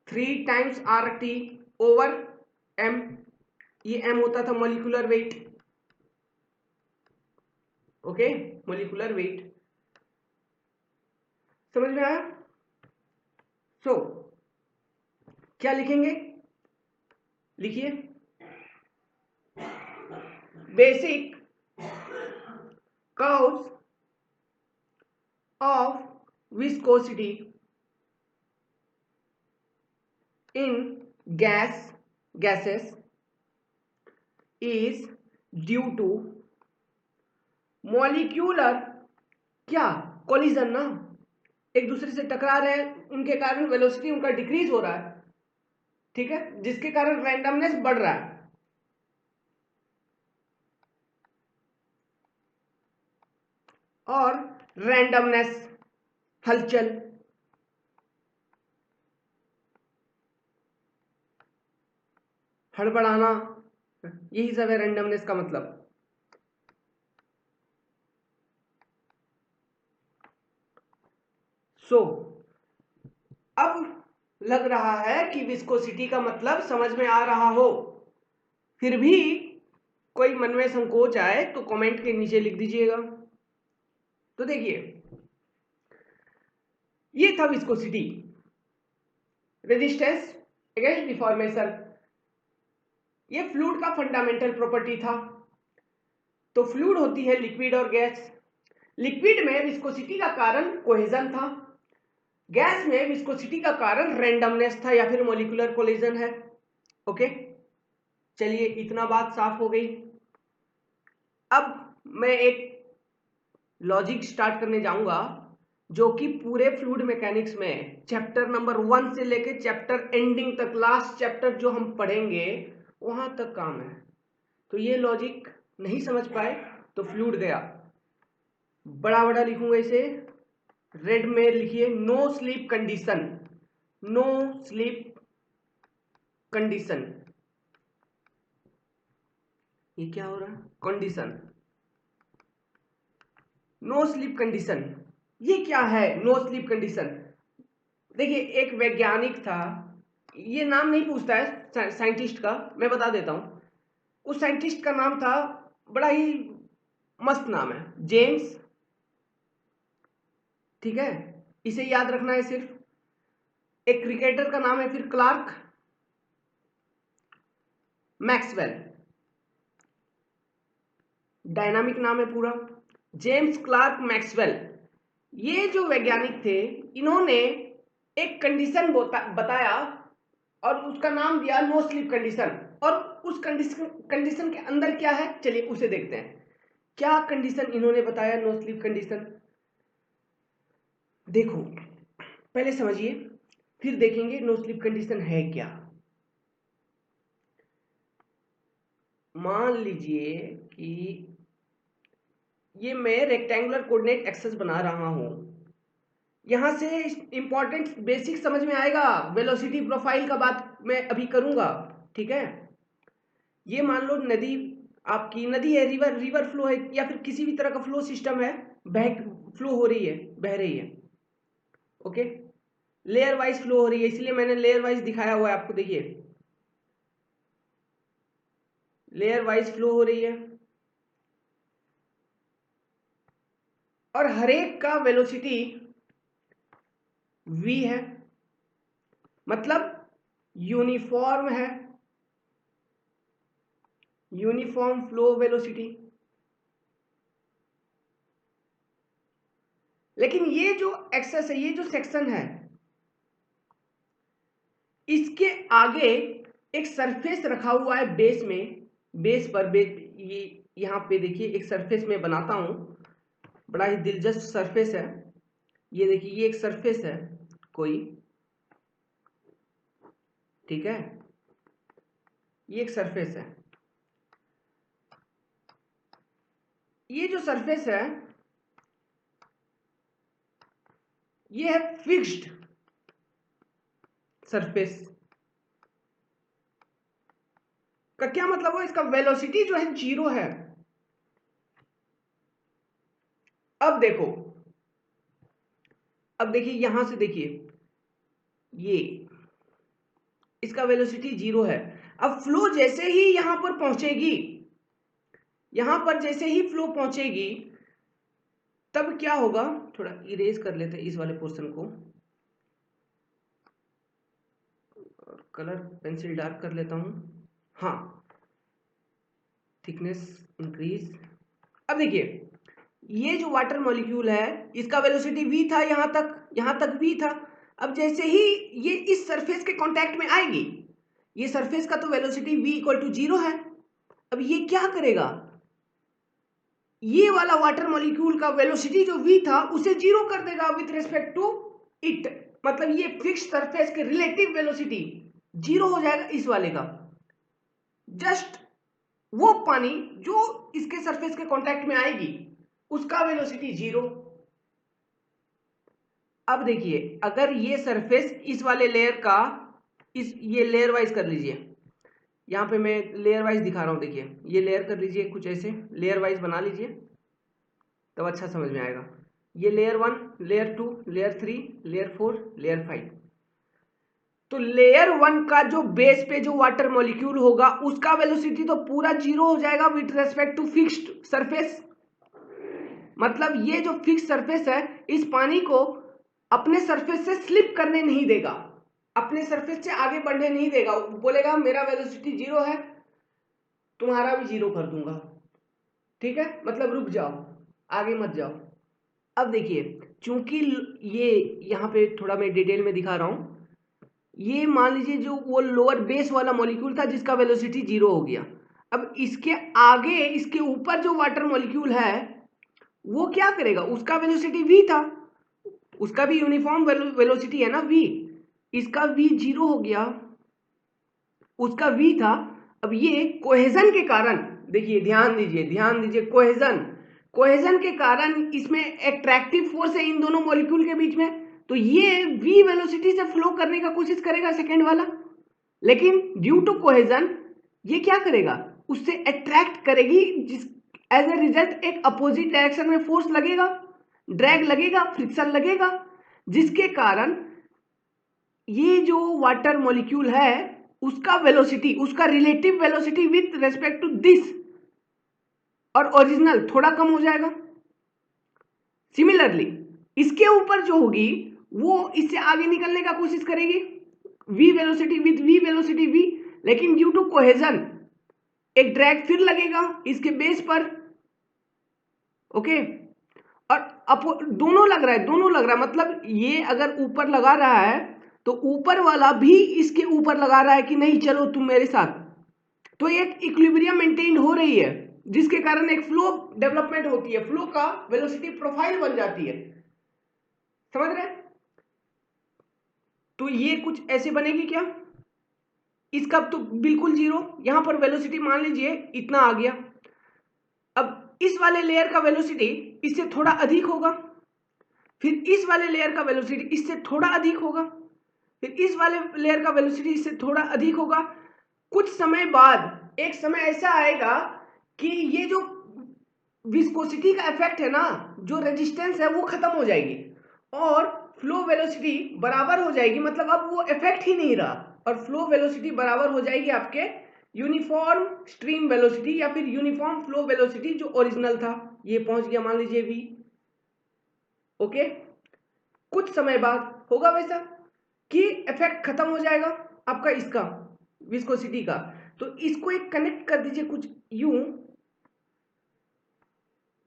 3 टाइम्स RT ओवर m। ये m होता था molecular weight. Okay, molecular weight समझ में आया। सो क्या लिखेंगे, लिखिए basic curves of viscosity in gases is due to molecular क्या कोलिजन ना, एक दूसरे से टकरा रहे हैं, उनके कारण वेलोसिटी उनका डिक्रीज हो रहा है, ठीक है, जिसके कारण रैंडमनेस बढ़ रहा है। और रैंडमनेस हलचल, हड़बड़ाना, यही सब है रैंडमनेस का मतलब। सो अब लग रहा है कि विस्कोसिटी का मतलब समझ में आ रहा हो, फिर भी कोई मन में संकोच आए तो कमेंट के नीचे लिख दीजिएगा। तो देखिए, ये था विस्कोसिटी, रेजिस्टेंस अगेंस्ट डिफॉर्मेशन, ये फ्लूइड का फंडामेंटल प्रॉपर्टी था। तो फ्लूइड होती है लिक्विड और गैस। लिक्विड में विस्कोसिटी का कारण कोहेजन था, गैस में विस्कोसिटी का कारण रैंडमनेस था या फिर मॉलिक्यूलर कोलिजन है। ओके, चलिए इतना बात साफ हो गई। अब मैं एक लॉजिक स्टार्ट करने जाऊंगा जो कि पूरे फ्लूइड मैकेनिक्स में चैप्टर नंबर 1 से लेके चैप्टर एंडिंग तक, लास्ट चैप्टर जो हम पढ़ेंगे वहां तक काम है। तो ये लॉजिक नहीं समझ पाए तो फ्लूइड गया, बड़ा बड़ा लिखूंगा इसे, रेड में लिखिए, no slip condition, no slip condition. ये क्या हो रहा है, कंडीशन, नो स्लीप कंडीशन। ये क्या है नो स्लीप कंडीशन? देखिए, एक वैज्ञानिक था, ये नाम नहीं पूछता है साइंटिस्ट का, मैं बता देता हूं। उस साइंटिस्ट का नाम था, बड़ा ही मस्त नाम है, जेम्स, ठीक है, इसे याद रखना है सिर्फ। एक क्रिकेटर का नाम है फिर क्लार्क मैक्सवेल, डायनामिक नाम है पूरा, जेम्स क्लार्क मैक्सवेल। ये जो वैज्ञानिक थे, इन्होंने एक कंडीशन बताया और उसका नाम दिया नो स्लीप कंडीशन। और उस कंडीशन के अंदर क्या है, चलिए उसे देखते हैं। क्या कंडीशन इन्होंने बताया नो स्लीप कंडीशन, देखो पहले समझिए फिर देखेंगे नो स्लीप कंडीशन है क्या। मान लीजिए कि ये मैं रेक्टेंगुलर कोऑर्डिनेट एक्सेस बना रहा हूं, यहां से इंपॉर्टेंट बेसिक समझ में आएगा, वेलोसिटी प्रोफाइल का बात मैं अभी करूंगा, ठीक है। ये मान लो नदी, आपकी नदी है, रिवर फ्लो है या फिर किसी भी तरह का फ्लो सिस्टम है, बह फ्लो हो रही है, बह रही है, ओके, लेयर वाइज फ्लो हो रही है, इसलिए मैंने लेयर वाइज दिखाया हुआ है आपको, देखिए लेयर वाइज फ्लो हो रही है और हर एक का वेलोसिटी v है, मतलब यूनिफॉर्म है, यूनिफॉर्म फ्लो वेलोसिटी। लेकिन ये जो एक्सेस है, ये जो सेक्शन है, इसके आगे एक सरफेस रखा हुआ है बेस में, बेस पर ये यहां पे देखिए एक सरफेस में बनाता हूं, बड़ा ही दिलचस्प सरफेस है। ये देखिए, ये एक सरफेस है कोई, ठीक है, ये एक सरफेस है, ये जो सरफेस है ये है फिक्स्ड सरफेस। का क्या मतलब हुआ, इसका वेलोसिटी जो है 0 है। अब देखो, अब देखिए यहां से देखिए, ये इसका वेलोसिटी 0 है। अब फ्लो जैसे ही यहां पर पहुंचेगी, यहां पर जैसे ही फ्लो पहुंचेगी तब क्या होगा, थोड़ा इरेज कर लेते हैं इस वाले पोर्शन को, और कलर पेंसिल डार्क कर लेता हूं। हाँ, थिकनेस इंक्रीज। अब देखिए, ये जो वाटर मॉलिक्यूल है इसका वेलोसिटी v था, यहां तक v था। अब जैसे ही ये इस सरफेस के कांटेक्ट में आएगी, ये सरफेस का तो वेलोसिटी v इक्वल टू 0 है। अब ये क्या करेगा, ये वाला वाटर मॉलिक्यूल का वेलोसिटी जो v था उसे 0 कर देगा विथ रिस्पेक्ट टू इट। मतलब ये फिक्स्ड सरफेस के रिलेटिव वेलोसिटी 0 हो जाएगा इस वाले का। जस्ट वो पानी जो इसके सरफेस के कांटेक्ट में आएगी उसका वेलोसिटी 0। अब देखिए, अगर ये सरफेस इस वाले लेयर का, ये लेयर वाइज कर लीजिए, यहाँ पे मैं लेयर वाइज दिखा रहा हूँ। देखिए ये लेयर कर लीजिए, कुछ ऐसे लेयर वाइज बना लीजिए तब अच्छा समझ में आएगा। ये layer 1, layer 2, layer 3, layer 4, layer 5। तो लेयर 1 का जो बेस पे जो वाटर मॉलिक्यूल होगा उसका वेलोसिटी तो पूरा 0 हो जाएगा with respect to fixed surface. मतलब ये जो फिक्स सरफेस है इस पानी को अपने सरफेस से स्लिप करने नहीं देगा, अपने सरफेस से आगे बढ़ने नहीं देगा। बोलेगा मेरा वेलोसिटी 0 है, तुम्हारा भी 0 कर दूंगा, ठीक है, मतलब रुक जाओ, आगे मत जाओ। अब देखिए, चूंकि ये यहाँ पे थोड़ा मैं डिटेल में दिखा रहा हूं, ये मान लीजिए जो वो लोअर बेस वाला मॉलिक्यूल था जिसका वेलोसिटी 0 हो गया। अब इसके आगे, इसके ऊपर जो वाटर मॉलिक्यूल है वो क्या करेगा, उसका वेलोसिटी v था, उसका भी यूनिफॉर्म वेलोसिटी है ना v, इसका v 0 हो गया, उसका v था। अब ये कोहेजन के कारण, देखिए ध्यान दीजिए कोहेजन, कोहेजन के कारण इसमें एट्रैक्टिव फोर्स है इन दोनों मॉलिक्यूल के बीच में, तो ये v वेलोसिटी से फ्लो करने का कोशिश करेगा सेकेंड वाला, लेकिन ड्यू टू कोहेजन ये क्या करेगा, उससे अट्रैक्ट करेगी, जिस एज ए रिजल्ट एक अपोजिट डायरेक्शन में फोर्स लगेगा, ड्रैग लगेगा, फ्रिक्शन लगेगा, जिसके कारण ये जो वाटर मॉलिक्यूल है उसका वेलोसिटी, उसका relative velocity with respect to this और ओरिजिनल थोड़ा कम हो जाएगा। सिमिलरली इसके ऊपर जो होगी वो इससे आगे निकलने का कोशिश करेगी, v velocity with v velocity v, लेकिन ड्यू टू कोहेजन एक ड्रैग फिर लगेगा इसके बेस पर, ओके। और दोनों लग रहा है, दोनों लग रहा है, मतलब ये अगर ऊपर लगा रहा है तो ऊपर वाला भी इसके ऊपर लगा रहा है कि नहीं चलो तुम मेरे साथ, तो एक इक्विलिब्रियम मेंटेन हो रही है जिसके कारण एक फ्लो डेवलपमेंट होती है, फ्लो का वेलोसिटी प्रोफाइल बन जाती है, समझ रहे हैं। तो ये कुछ ऐसे बनेगी क्या, इसका तो बिल्कुल 0, यहां पर वेलोसिटी मान लीजिए इतना आ गया। अब इस वाले लेयर का वेलोसिटी इससे थोड़ा अधिक होगा, फिर इस वाले लेयर का वेलोसिटी इससे थोड़ा अधिक होगा, फिर इस वाले लेयर का वेलोसिटी इससे थोड़ा अधिक होगा। कुछ समय बाद एक समय ऐसा आएगा कि ये जो विस्कोसिटी का इफेक्ट है ना, जो रेजिस्टेंस है वो खत्म हो जाएगी और फ्लो वेलोसिटी बराबर हो जाएगी, मतलब अब वो इफेक्ट ही नहीं रहा और फ्लो वेलोसिटी बराबर हो जाएगी आपके यूनिफॉर्म स्ट्रीम वेलोसिटी या फिर यूनिफॉर्म फ्लो वेलोसिटी जो ओरिजिनल था, ये पहुंच गया मान लीजिए v, ओके। कुछ समय बाद होगा वैसा कि इफेक्ट खत्म हो जाएगा आपका इसका विस्कोसिटी का। तो इसको एक कनेक्ट कर दीजिए कुछ यूं,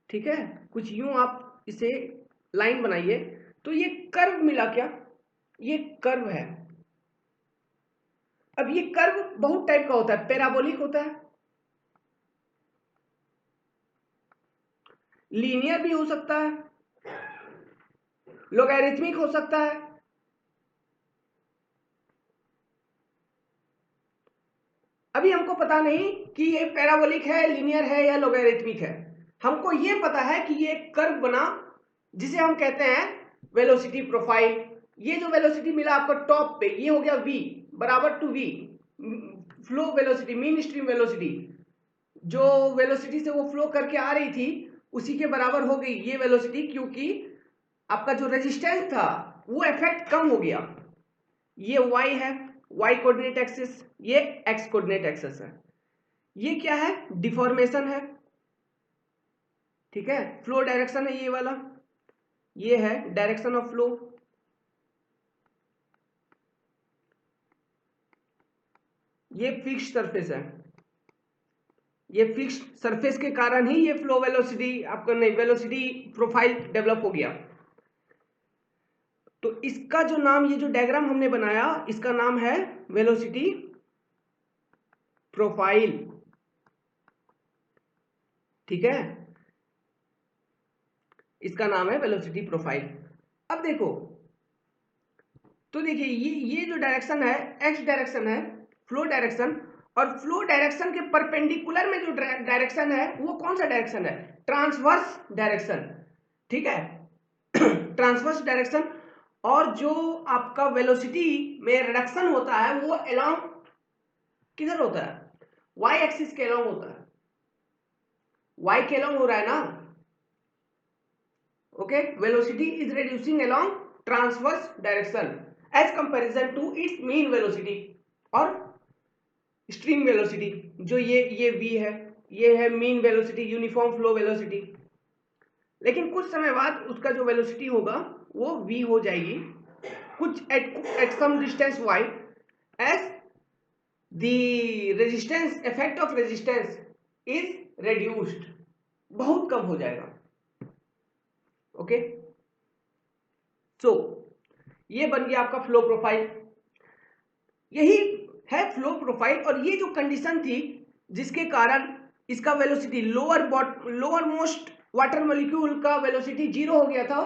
ठीक है, कुछ यूं आप इसे लाइन बनाइए, तो ये कर्व मिला क्या, ये कर्व है। अब ये कर्व बहुत टाइप का होता है, पैराबोलिक होता है, लीनियर भी हो सकता है, लोगैरिथमिक हो सकता है, अभी हमको पता नहीं कि ये पैराबोलिक है, लीनियर है या लोगैरिथमिक है। हमको ये पता है कि ये कर्व बना जिसे हम कहते हैं वेलोसिटी प्रोफाइल। ये जो वेलोसिटी मिला आपको टॉप पे, ये हो गया v बराबर to v flow velocity, mean stream velocity. जो वेलोसिटी से वो फ्लो करके आ रही थी उसी के बराबर हो गई ये वेलोसिटी, क्योंकि आपका जो रेजिस्टेंस था वो इफेक्ट कम हो गया। ये y है, y कोऑर्डिनेट एक्सिस, ये x कोऑर्डिनेट एक्सिस है। ये क्या है? डिफॉर्मेशन है, ठीक है। फ्लो डायरेक्शन है ये वाला, ये है डायरेक्शन ऑफ फ्लो। ये फिक्स्ड सरफेस है, ये फिक्स्ड सरफेस के कारण ही ये फ्लो वेलोसिटी आपका नहीं वेलोसिटी प्रोफाइल डेवलप हो गया। तो इसका जो नाम, ये जो डायग्राम हमने बनाया इसका नाम है वेलोसिटी प्रोफाइल, ठीक है। इसका नाम है वेलोसिटी प्रोफाइल। अब देखो, तो देखिए ये जो डायरेक्शन है एक्स डायरेक्शन है, फ्लो डायरेक्शन। और फ्लो डायरेक्शन के परपेंडिकुलर में जो डायरेक्शन है वो कौन सा डायरेक्शन है? ट्रांसवर्स डायरेक्शन, ठीक है। Transverse direction. और जो आपका वेलोसिटी में रिडक्शन होता है वो अलोंग किधर होता है? y एक्सिस के अलोंग होता है, y के अलोंग हो रहा है ना। Okay, velocity is reducing along transverse direction as comparison to its mean velocity और स्ट्रीम वेलोसिटी। जो ये v है, ये है mean velocity, uniform flow velocity. लेकिन कुछ समय बाद उसका जो वेलोसिटी होगा वो v हो जाएगी कुछ at some distance y as the resistance, effect of resistance is reduced, बहुत कम हो जाएगा। ओके, सो ये बन गया आपका फ्लो प्रोफाइल। यही है फ्लो प्रोफाइल। और ये जो कंडीशन थी जिसके कारण इसका velocity lower most water molecule का वेलोसिटी 0 हो गया था,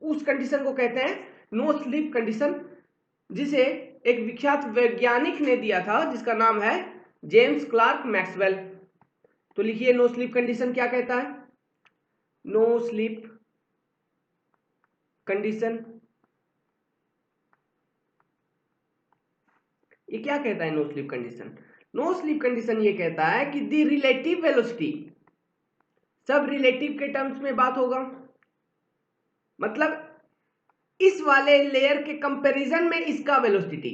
उस कंडीशन को कहते हैं नो स्लिप कंडीशन, जिसे एक विख्यात वैज्ञानिक ने दिया था जिसका नाम है जेम्स क्लार्क मैक्सवेल। तो लिखिए नो स्लिप कंडीशन क्या कहता है? नो स्लिप कंडीशन, ये क्या कहता है? No slip condition, no slip condition ये कहता है कि द रिलेटिव वेलोसिटी, सब रिलेटिव के टर्म्स में बात होगा, मतलब इस वाले लेयर के कंपैरिजन में इसका वेलोसिटी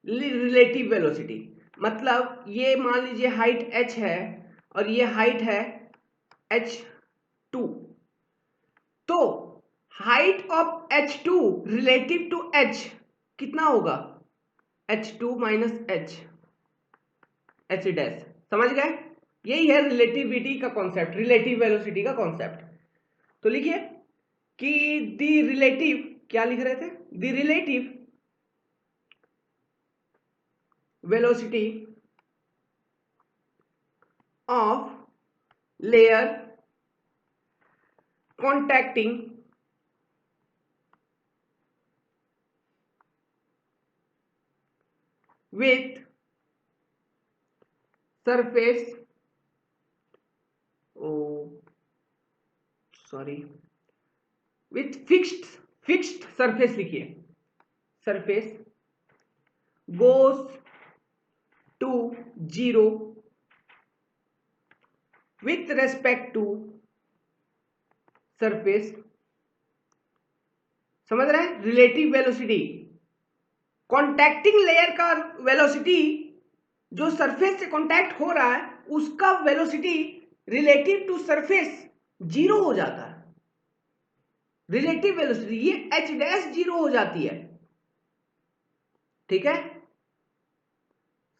रिलेटिव वेलोसिटी, मतलब ये मान लीजिए हाइट h है और ये हाइट है h2, तो height of h2 relative to h कितना होगा? h2 minus h dash. समझ गए? यही है रिलेटिविटी का कॉन्सेप्ट, रिलेटिव वेलोसिटी का कॉन्सेप्ट। तो लिखिए कि द रिलेटिव, क्या लिख रहे थे? The relative velocity of layer contacting with surface, with fixed surface, लिखिए surface goes to 0 with respect to surface। समझ रहे हैं? रिलेटिव वेलोसिटी, कॉन्टैक्टिंग लेयर का वेलोसिटी जो सरफेस से कॉन्टैक्ट हो रहा है उसका वेलोसिटी रिलेटिव टू सरफेस 0 हो जाता है। रिलेटिव वेलोसिटी ये h डैश 0 हो जाती है, ठीक है।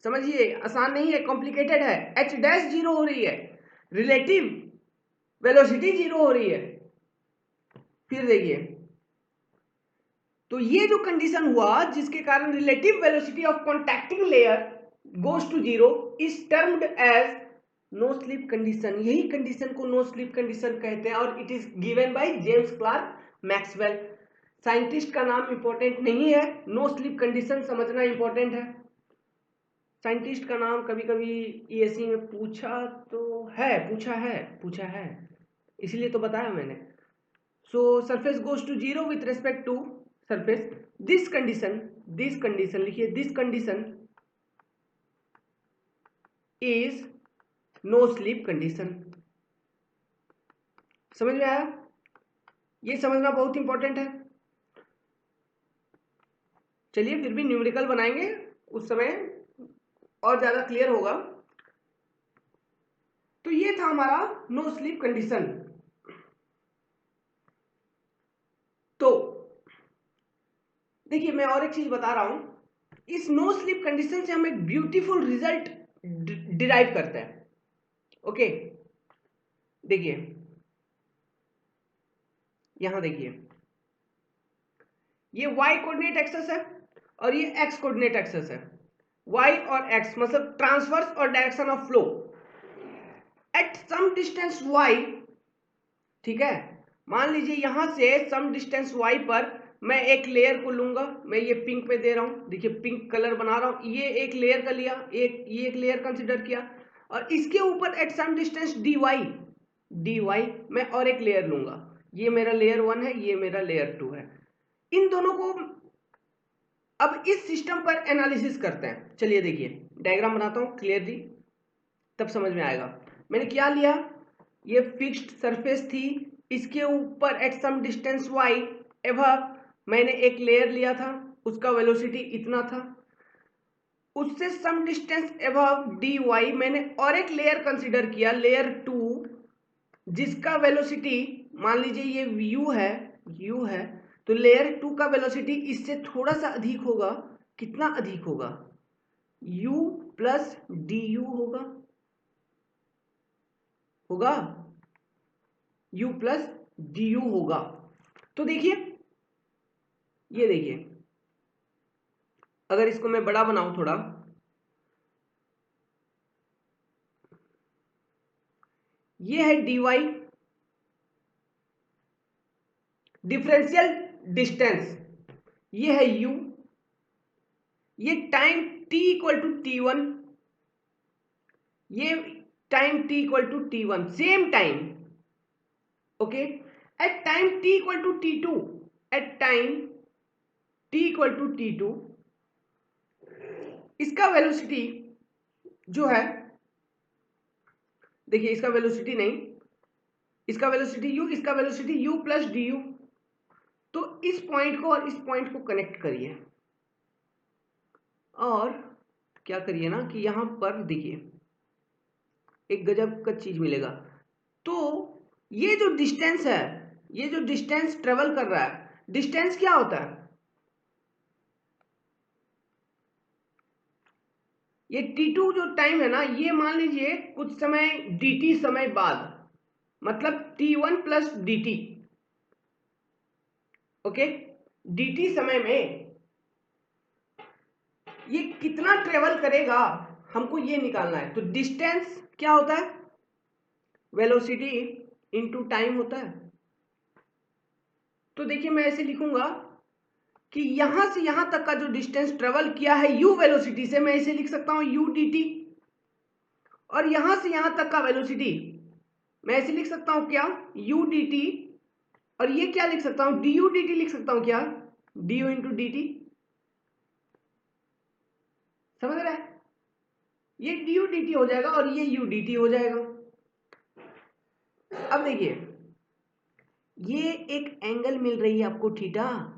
समझिए, आसान नहीं है, कॉम्प्लिकेटेड है। h डैश 0 हो रही है, रिलेटिव वेलोसिटी 0 हो रही है। फिर देखिए, तो ये जो कंडीशन हुआ जिसके कारण relative velocity of contacting layer goes to 0 is termed as no slip condition. यही कंडीशन को नो स्लिप कंडीशन कहते हैं और it is given by James Clerk Maxwell. Scientist का नाम इंपॉर्टेंट नहीं है, नो स्लिप कंडीशन समझना इंपॉर्टेंट है। साइंटिस्ट का नाम कभी कभी ईएससी में पूछा है, इसलिए तो बताया मैंने। So surface goes to zero with respect to surface, this condition लिखिए, this condition is no slip condition. समझ में आया? ये समझना बहुत इंपॉर्टेंट है। चलिए फिर भी न्यूमेरिकल बनाएंगे, उस समय और ज्यादा क्लियर होगा। तो ये था हमारा नो स्लीप कंडीशन। तो देखिए मैं और एक चीज बता रहा हूं, इस नो स्लीप कंडीशन से हम एक ब्यूटीफुल रिजल्ट डिराइव करते हैं। ओके, देखिए यहां देखिए, ये y कोऑर्डिनेट एक्सेस है और ये x कोऑर्डिनेट एक्सेस है। y और x मतलब ट्रांसवर्स और direction of flow at some distance y। ठीक है, मान लीजिए यहां से सम डिस्टेंस y पर मैं एक लेयर को लूंगा, मैं ये पिंक पे दे रहा हूं, देखिए पिंक कलर बना रहा हूं, ये एक लेयर का लिया, ये एक लेयर कंसिडर किया, और इसके ऊपर एट सम डिस्टेंस dy मैं और एक लेयर लूंगा, ये मेरा लेयर 1 है, ये मेरा लेयर 2 है। इन दोनों को अब इस सिस्टम पर एनालिसिस करते हैं। चलिए देखिए डायग्राम बनाता हूं क्लियरली, तब समझ में आएगा। मैंने क्या लिया, ये फिक्स्ड सरफेस थी, इसके ऊपर at some distance y above मैंने एक लेयर लिया था, उसका वेलोसिटी इतना था, उससे सम डिस्टेंस एबव dy मैंने और एक लेयर कंसीडर किया, लेयर 2, जिसका वेलोसिटी मान लीजिए ये u है, तो लेयर 2 का वेलोसिटी इससे थोड़ा सा अधिक होगा। कितना अधिक होगा? u प्लस du होगा u प्लस du होगा। तो देखिए, ये देखिए अगर इसको मैं बड़ा बनाऊं थोड़ा, ये है dy, डिफरेंशियल डिस्टेंस, ये है u, ये time t equal to t1, ये time t equal to t1, same time. Okay, at time t equal to t2, at time t equal to t2 इसका वेलोसिटी जो है, देखिए इसका वेलोसिटी नहीं, इसका वेलोसिटी u, इसका वेलोसिटी u प्लस du। तो इस पॉइंट को और इस पॉइंट को कनेक्ट करिए और क्या करिए ना कि यहां पर देखिए एक गजब का चीज मिलेगा। तो ये जो डिस्टेंस है, ये जो डिस्टेंस ट्रेवल कर रहा है, डिस्टेंस क्या होता है? ये t2 जो टाइम है ना, ये मान लीजिए कुछ समय dt समय बाद, मतलब t1 plus dt। Okay, dt समय में ये कितना ट्रेवल करेगा, हमको ये निकालना है। तो डिस्टेंस क्या होता है? वेलोसिटी इनटू टाइम होता है। तो देखिए मैं ऐसे लिखूंगा कि यहां से यहां तक का जो डिस्टेंस ट्रेवल किया है u वेलोसिटी से, मैं इसे लिख सकता हूं u dt, और यहां से यहां तक का वेलोसिटी मैं ऐसे लिख सकता हूं क्या, u dt, और ये क्या लिख सकता हूं, du dt लिख सकता हूं क्या, du इंटू dt। समझ रहे हैं? ये du dt हो जाएगा और ये u dt हो जाएगा। अब देखिए ये एक एंगल मिल रही है आपको थीटा,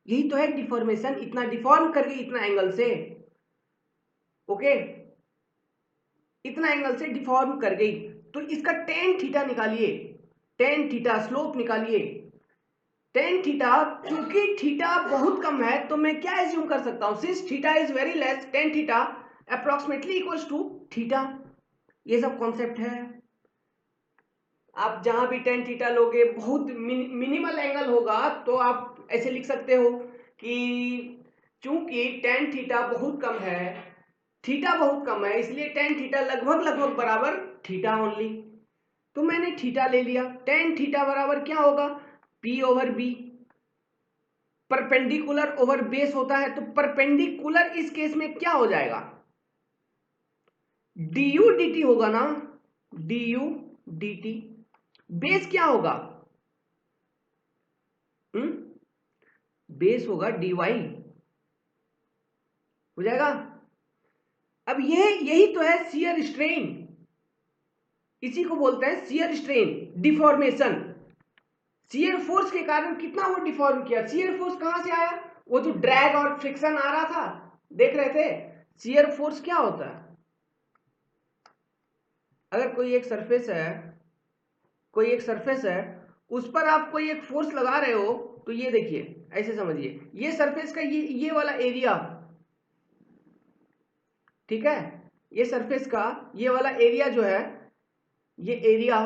यही तो है डिफॉर्मेशन, इतना डिफॉर्म कर गई इतना एंगल से। ओके, इतना एंगल से डिफॉर्म कर गई, तो इसका टेन थीटा निकालिए, टेन थीटा स्लोप निकालिए। टेन थीटा, क्योंकि थीटा बहुत कम है तो मैं क्या एज्यूम कर सकता हूं, since theta is very less, tan theta approximately equals to theta. ये सब कॉन्सेप्ट है। आप जहां भी टेन थीटा लोगे बहुत मिनिमल एंगल होगा, तो आप ऐसे लिख सकते हो कि चूंकि टेन थीटा बहुत कम है, थीटा बहुत कम है, इसलिए टेन थीटा लगभग लगभग बराबर थीटा ओनली। तो मैंने थीटा ले लिया, टेन थीटा बराबर क्या होगा, p over b, perpendicular over base होता है, तो परपेंडिकुलर इस केस में क्या हो जाएगा, डी यू डी टी होगा ना, D u d T. Base क्या होगा? बेस होगा डी वाई, हो जाएगा। अब यही तो है शियर स्ट्रेन, इसी को बोलते हैं shear strain, deformation. Shear force के कारण कितना वो डिफॉर्म किया। शियर फोर्स कहां से आया? वो जो ड्रैग और फ्रिक्शन आ रहा था, देख रहे थे। शियर फोर्स क्या होता है? अगर कोई एक सरफेस है, कोई एक सरफेस है, उस पर आप कोई एक फोर्स लगा रहे हो, तो ये देखिए, ऐसे समझिए, ये सरफेस का ये वाला एरिया, ठीक है, ये सरफेस का ये वाला एरिया जो है, ये एरिया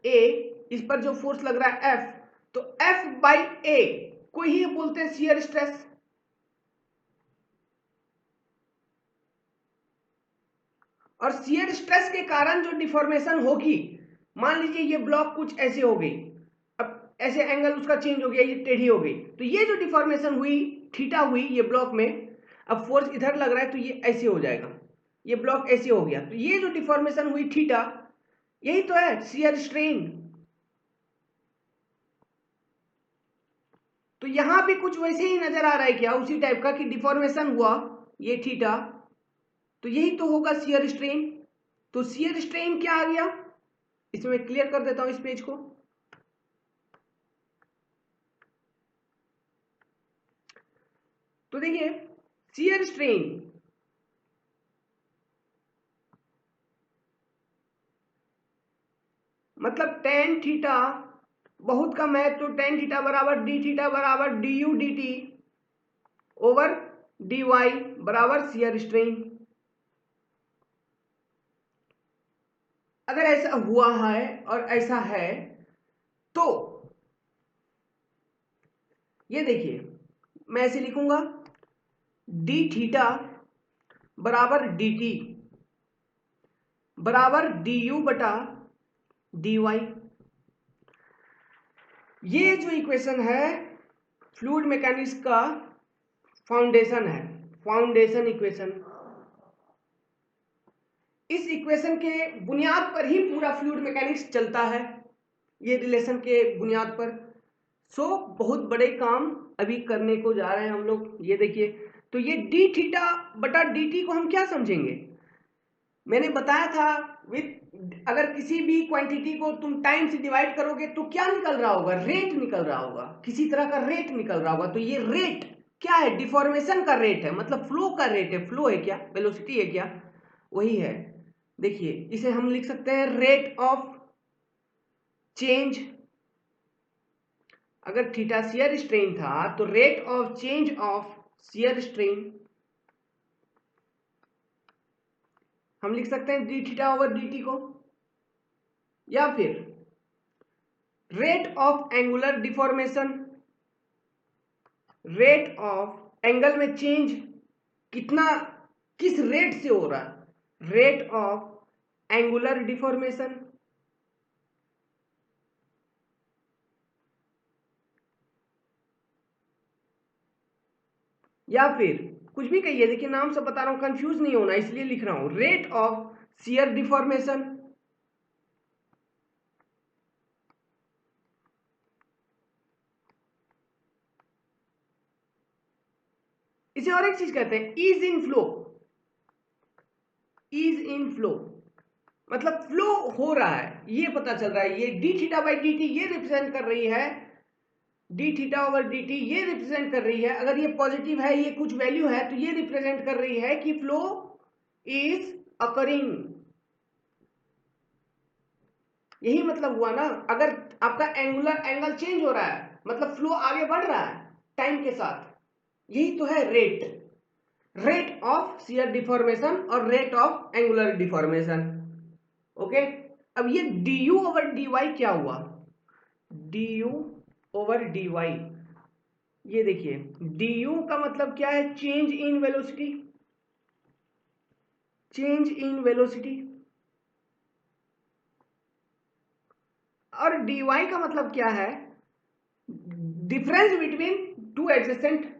ए, इस पर जो फोर्स लग रहा है एफ, तो एफ बाई ए को ही बोलते हैं शियर स्ट्रेस। और शियर स्ट्रेस के कारण जो डिफॉर्मेशन होगी, मान लीजिए ये ब्लॉक कुछ ऐसे हो गई, अब ऐसे एंगल उसका चेंज हो गया, ये टेढ़ी हो गई, तो ये जो डिफॉर्मेशन हुई, थीटा हुई ये ब्लॉक में, अब फोर्स इधर लग रहा है तो ये ऐसे हो जाएगा, ये ब्लॉक ऐसे हो गया, तो ये जो डिफॉर्मेशन हुई थीटा, यही तो है शियर स्ट्रेन। तो यहां भी कुछ वैसे ही नजर आ रहा है क्या, उसी टाइप का कि डिफॉर्मेशन हुआ ये थीटा, तो यही तो होगा शियर स्ट्रेन। तो शियर स्ट्रेन क्या आ गया, इसमें क्लियर कर देता हूं इस पेज को। तो देखिए शियर स्ट्रेन मतलब टेन थीटा बहुत कम है, तो टेन थीटा बराबर डी थीटा बराबर d u d t over D y बराबर शियर स्ट्रेन। अगर ऐसा हुआ है और ऐसा है, तो ये देखिए मैं ऐसे लिखूंगा, डी थीटा बराबर डी टी बराबर डी यू बटा डी वाई। ये जो इक्वेशन है फ्लूइड मैकेनिक्स का फाउंडेशन है, फाउंडेशन इक्वेशन। इस इक्वेशन के बुनियाद पर ही पूरा फ्लूइड मैकेनिक्स चलता है, ये रिलेशन के बुनियाद पर। सो बहुत बड़े काम अभी करने को जा रहे हैं हम लोग। ये देखिए, तो ये डी थीटा बटा डी टी को हम क्या समझेंगे, मैंने बताया था विथ, अगर किसी भी क्वांटिटी को तुम टाइम से डिवाइड करोगे तो क्या निकल रहा होगा, रेट निकल रहा होगा, किसी तरह का रेट निकल रहा होगा। तो ये रेट क्या है, डिफॉर्मेशन का रेट है, मतलब फ्लो का रेट है। फ्लो है क्या, वेलोसिटी है क्या, वही है। देखिए इसे हम लिख सकते हैं रेट ऑफ चेंज। अगर थीटा शियर स्ट्रेन था तो rate of change of shear strain हम लिख सकते हैं D theta over d T को, या फिर rate of angular deformation, rate of angle में चेंज कितना, किस रेट से हो रहा है, रेट ऑफ एंगुलर डिफॉर्मेशन। या फिर कुछ भी कहिए, देखिए नाम से बता रहा हूं, कंफ्यूज नहीं होना इसलिए लिख रहा हूं, रेट ऑफ शियर डिफॉर्मेशन। इसे और एक चीज कहते हैं ईज इन फ्लो, ईज इन फ्लो मतलब फ्लो हो रहा है, ये पता चल रहा है। ये D theta by D T ये रिप्रेजेंट कर रही है, D theta over d T ये रिप्रेजेंट कर रही है, अगर ये पॉजिटिव है, ये कुछ वैल्यू है, तो ये रिप्रेजेंट कर रही है कि फ्लो इज अकरिंग। यही मतलब हुआ ना, अगर आपका एंगुलर एंगल चेंज हो रहा है मतलब फ्लो आगे बढ़ रहा है टाइम के साथ, यही तो है rate, rate of shear deformation और rate of angular deformation. Okay, अब ये D you over D Y क्या हुआ, D you over D Y, ये देखिए डी यू का मतलब क्या है, change in velocity, change in velocity. और डी वाई का मतलब क्या है, difference between two adjacent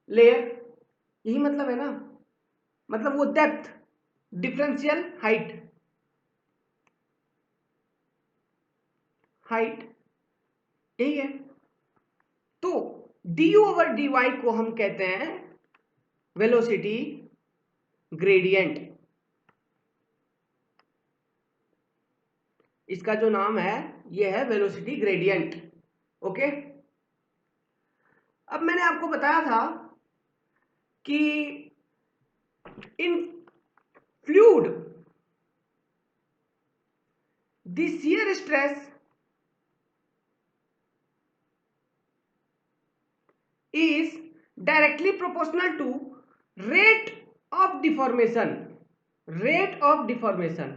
layer, यही मतलब है ना, मतलब वो डेप्थ, डिफरेंशियल हाइट यही है। तो du/dy को हम कहते हैं वेलोसिटी ग्रेडियंट। इसका जो नाम है ये है वेलोसिटी ग्रेडियंट। ओके, अब मैंने आपको बताया था कि इन fluid the shear stress is directly proportional to rate of deformation, rate of deformation।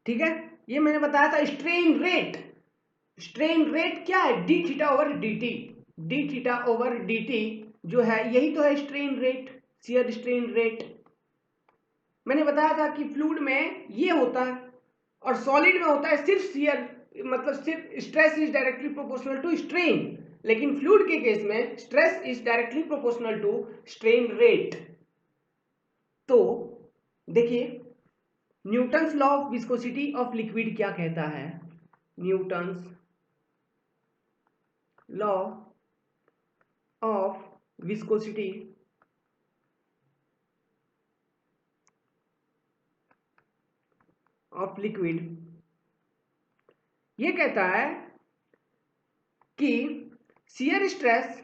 ठीक है, ये मैंने बताया था स्ट्रेन रेट। स्ट्रेन रेट क्या है? D theta over d T, D theta over d T जो है यही तो है strain rate, shear strain rate. मैंने बताया था कि फ्लूइड में ये होता है और सॉलिड में होता है सिर्फ शियर, मतलब सिर्फ stress is directly proportional to strain, लेकिन फ्लूइड के केस में stress is directly proportional to strain rate. तो देखिए Newton's law of viscosity of liquid क्या कहता है? Newton's law of viscosity of liquid ये कहता है कि शियर स्ट्रेस,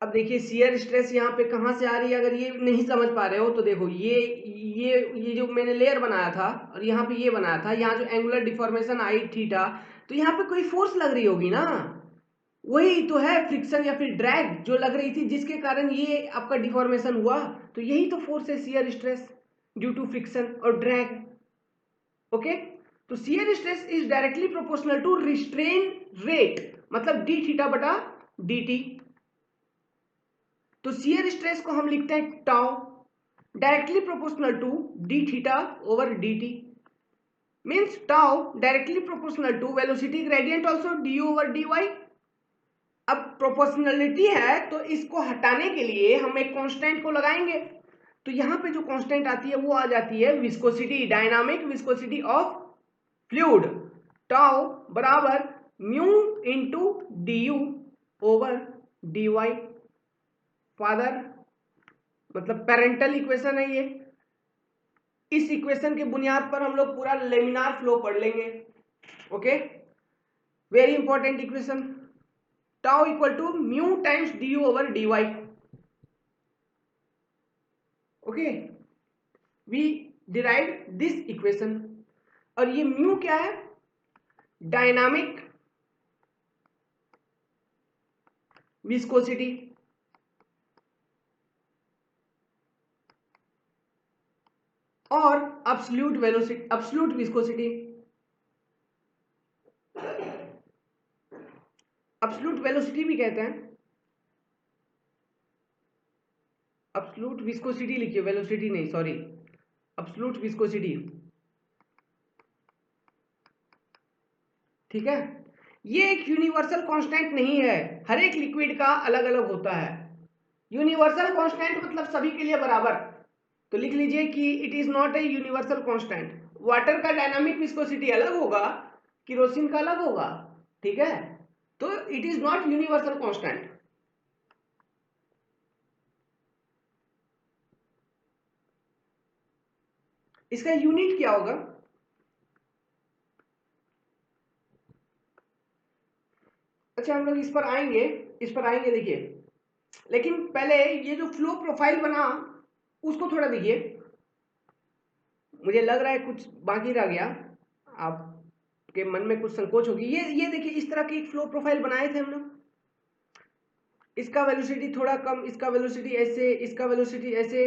अब देखिए शियर स्ट्रेस यहाँ पे कहाँ से आ रही है, अगर ये नहीं समझ पा रहे हो तो देखो ये जो मैंने लेयर बनाया था और यहाँ पे ये बनाया था, यहाँ जो एंगुलर डिफॉर्मेशन आई थीटा, तो यहाँ पे कोई फोर्स लग रही होगी ना, वही तो है फ्रिक्शन या फिर ड्रैग जो लग रही थी जिसके कारण ये आपका डिफॉर्मेशन हुआ, तो यही तो फोर्स है shear stress due to friction और ड्रैग। ओके, तो shear stress is directly proportional to restrain rate, मतलब डी थीटा बटा डी टी। तो शियर स्ट्रेस को हम लिखते हैं tau, directly proportional to d theta over d t, means tau directly proportional to velocity gradient also d over D y. अब प्रोपोर्शनलिटी है तो इसको हटाने के लिए हम एक कांस्टेंट को लगाएंगे, तो यहां पे जो कांस्टेंट आती है वो आ जाती है viscosity, dynamic viscosity of fluid, tau बराबर mu into D you over D Y. Father मतलब पेरेंटल इक्वेशन है ये, इस इक्वेशन के बुनियाद पर हम लोग पूरा लेमिनार फ्लो पढ़ लेंगे। Okay, very important equation, tau equal to mu times d you over D y. Okay, we derive this equation, और ये म्यू क्या है? डायनामिक विस्कोसिटी, और absolute velocity, absolute viscosity, absolute velocity भी कहते हैं, एब्सोल्यूट विस्कोसिटी लिखिए, वेलोसिटी नहीं, सॉरी, एब्सोल्यूट विस्कोसिटी। ठीक है, ये एक यूनिवर्सल कांस्टेंट नहीं है, हर एक लिक्विड का अलग अलग होता है। यूनिवर्सल कांस्टेंट मतलब सभी के लिए बराबर, तो लिख लीजिए कि it is not a universal constant. Water का डायनामिक विस्कोसिटी अलग होगा, केरोसिन का अलग होगा, ठीक है, तो it is not universal constant. इसका यूनिट क्या होगा? अच्छा हम लोग इस पर आएंगे, इस पर आएंगे, देखिए, लेकिन पहले ये जो फ्लो प्रोफाइल बना उसको थोड़ा देखिए, मुझे लग रहा है कुछ बाकी रह गया, आपके मन में कुछ संकोच होगी। ये देखिए इस तरह की एक फ्लो प्रोफाइल बनाए थे हम लोग, इसका वेलोसिटी थोड़ा कम, इसका वेलोसिटी ऐसे, इसका वेलोसिटी ऐसे,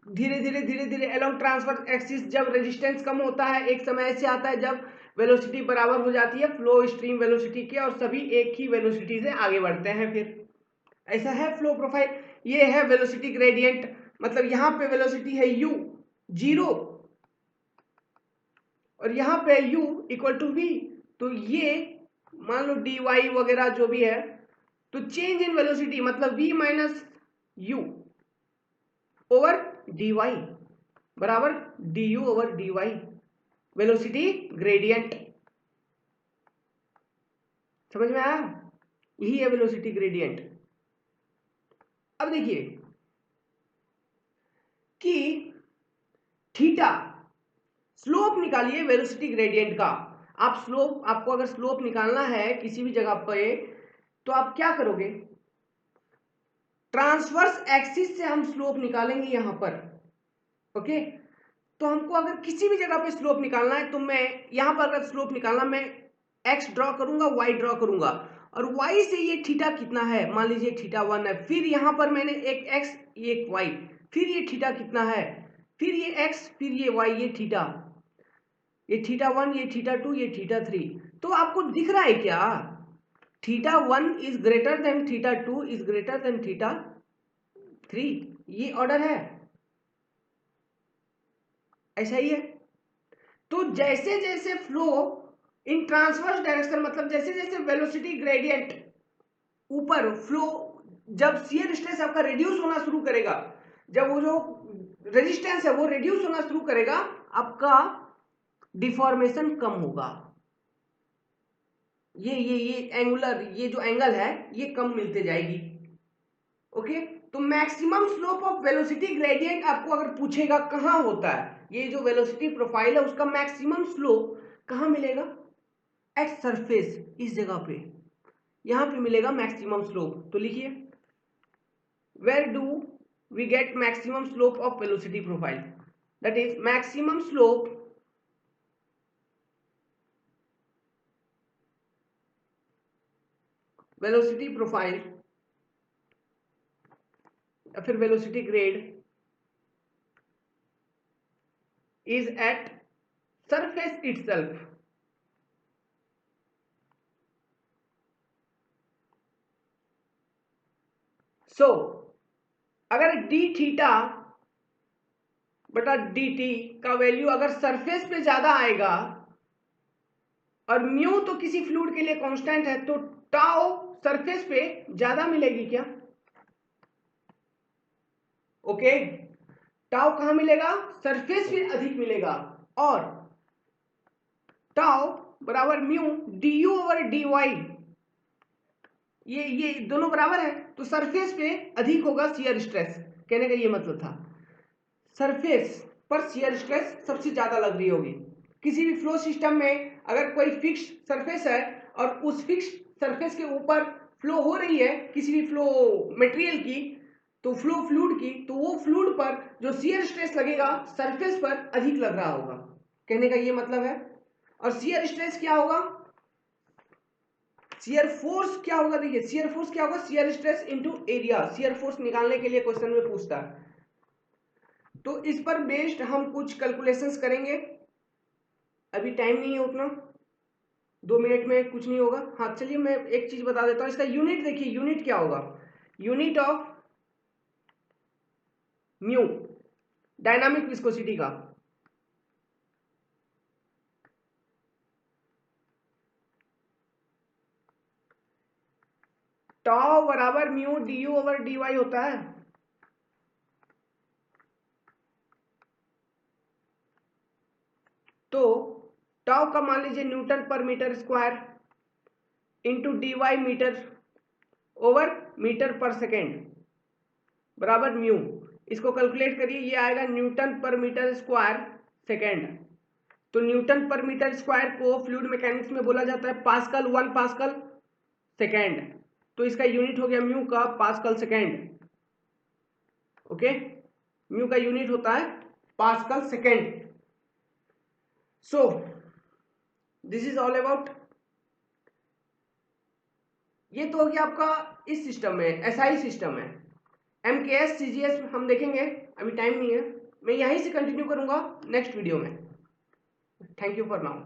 धीरे धीरे धीरे धीरे अलोंग ट्रांसफर एक्सिस जब रेजिस्टेंस कम होता है, एक समय ऐसे आता है जब वेलोसिटी बराबर हो जाती है फ्लो स्ट्रीम वेलोसिटी के, और सभी एक ही वेलोसिटी से आगे बढ़ते हैं, फिर ऐसा है फ्लो प्रोफाइल। ये है वेलोसिटी ग्रेडियंट, मतलब यहाँ पे वेलोसिटी है u 0 और यहाँ पे u इक्वल टू v, तो ये मान लो dy वगैरह जो भी है, तो चेंज इन वेलोसिटी मतलब v minus you over dy बराबर du over dy, velocity gradient. समझ में आया? यही है वेलोसिटी ग्रेडियंट। अब देखिए कि थीटा, स्लोप निकालिए वेलोसिटी ग्रेडियंट का। आपको अगर स्लोप निकालना है किसी भी जगह पे, तो आप क्या करोगे? ट्रांसवर्स एक्सिस से हम स्लोप निकालेंगे यहां पर। ओके, तो हमको अगर किसी भी जगह पे स्लोप निकालना है, तो मैं यहां पर अगर स्लोप निकालना, मैं एक्स ड्रॉ करूंगा, वाई ड्रॉ करूंगा, और वाई से ये थीटा कितना है, मान लीजिए थीटा 1 है, फिर यहां पर मैंने एक एक्स एक वाई, फिर ये थीटा कितना है, फिर ये एक्स, फिर ये वाई, ये थीटा 1, ये थीटा 2, ये थीटा 3। तो आपको दिख रहा है क्या? Theta 1 is greater than theta 2 is greater than theta 3, ये ऑर्डर है, ऐसा ही है। तो जैसे जैसे फ्लो इन ट्रांसवर्स डायरेक्शन, मतलब जैसे जैसे वेलोसिटी ग्रेडियंट ऊपर फ्लो, जब शियर स्ट्रेस आपका रिड्यूस होना शुरू करेगा, जब वो जो रेजिस्टेंस है वो रिड्यूस होना शुरू करेगा, आपका डिफॉर्मेशन कम होगा। ये एंगुलर, ये जो एंगल है ये कम मिलते जाएगी। ओके, तो maximum slope of velocity gradient आपको अगर पूछेगा कहां होता है, ये जो वेलोसिटी प्रोफाइल है उसका मैक्सिमम स्लोप कहां मिलेगा? एट सरफेस, इस जगह पे, यहां पे मिलेगा मैक्सिमम स्लोप। तो लिखिए, where do we get maximum slope of velocity profile? That is maximum slope velocity profile या फिर velocity grade is at surface itself. So अगर डी थीटा बटा डी टी का वैल्यू अगर सरफेस पे ज्यादा आएगा, और म्यू तो किसी फ्लूइड के लिए कांस्टेंट है, तो टाउ सरफेस पे ज्यादा मिलेगी क्या? ओके, टाउ कहां मिलेगा? सरफेस पे अधिक मिलेगा, और टाउ बराबर mu d you over D Y, ये दोनों बराबर है, तो सरफेस पे अधिक होगा शियर स्ट्रेस। कहने का ये मतलब था, सरफेस पर शियर स्ट्रेस सबसे ज्यादा लग रही होगी। किसी भी फ्लो सिस्टम में अगर कोई फिक्स सरफेस है और उस फिक्स सरफेस के ऊपर फ्लो हो रही है किसी भी फ्लो मटेरियल की, तो फ्लो फ्लूइड की, तो वो फ्लूइड पर जो शियर स्ट्रेस लगेगा सरफेस पर अधिक लग रहा होगा। कहने का ये मतलब है। और शियर स्ट्रेस क्या होगा? शियर फोर्स क्या होगा? देखिए, शियर फोर्स क्या होगा? Shear stress into area. Shear force निकालने के लिए क्वेश्चन में पूछता है, तो इस पर बेस्ड हम कुछ कैलकुलेशंस करेंगे। अभी टाइम नहीं है उतना, 2 मिनट में कुछ नहीं होगा। हाँ चलिए, मैं एक चीज बता देता हूँ, इसका यूनिट देखिए, यूनिट क्या होगा? Unit of mu, dynamic viscosity का, टाउ बराबर mu d you over D y होता है। तो टाउ का मान लीजिए newton per metre square into d y metre over metre per second बराबर म्यू। इसको कैलकुलेट करिए, ये आएगा newton per metre square second. तो न्यूटन पर मीटर स्क्वायर को फ्लूइड मैकेनिक्स में बोला जाता है पास्कल, 1 पास्कल सेकेंड। तो इसका यूनिट हो गया म्यू का पास्कल सेकेंड। ओके, म्यू का यूनिट होता है pascal second. So this is all about, ये तो हो गया आपका इस सिस्टम में, एसआई सिस्टम में। एमकेएस सीजीएस हम देखेंगे, अभी टाइम नहीं है, मैं यहीं से कंटिन्यू करूंगा नेक्स्ट वीडियो में। Thank you for now.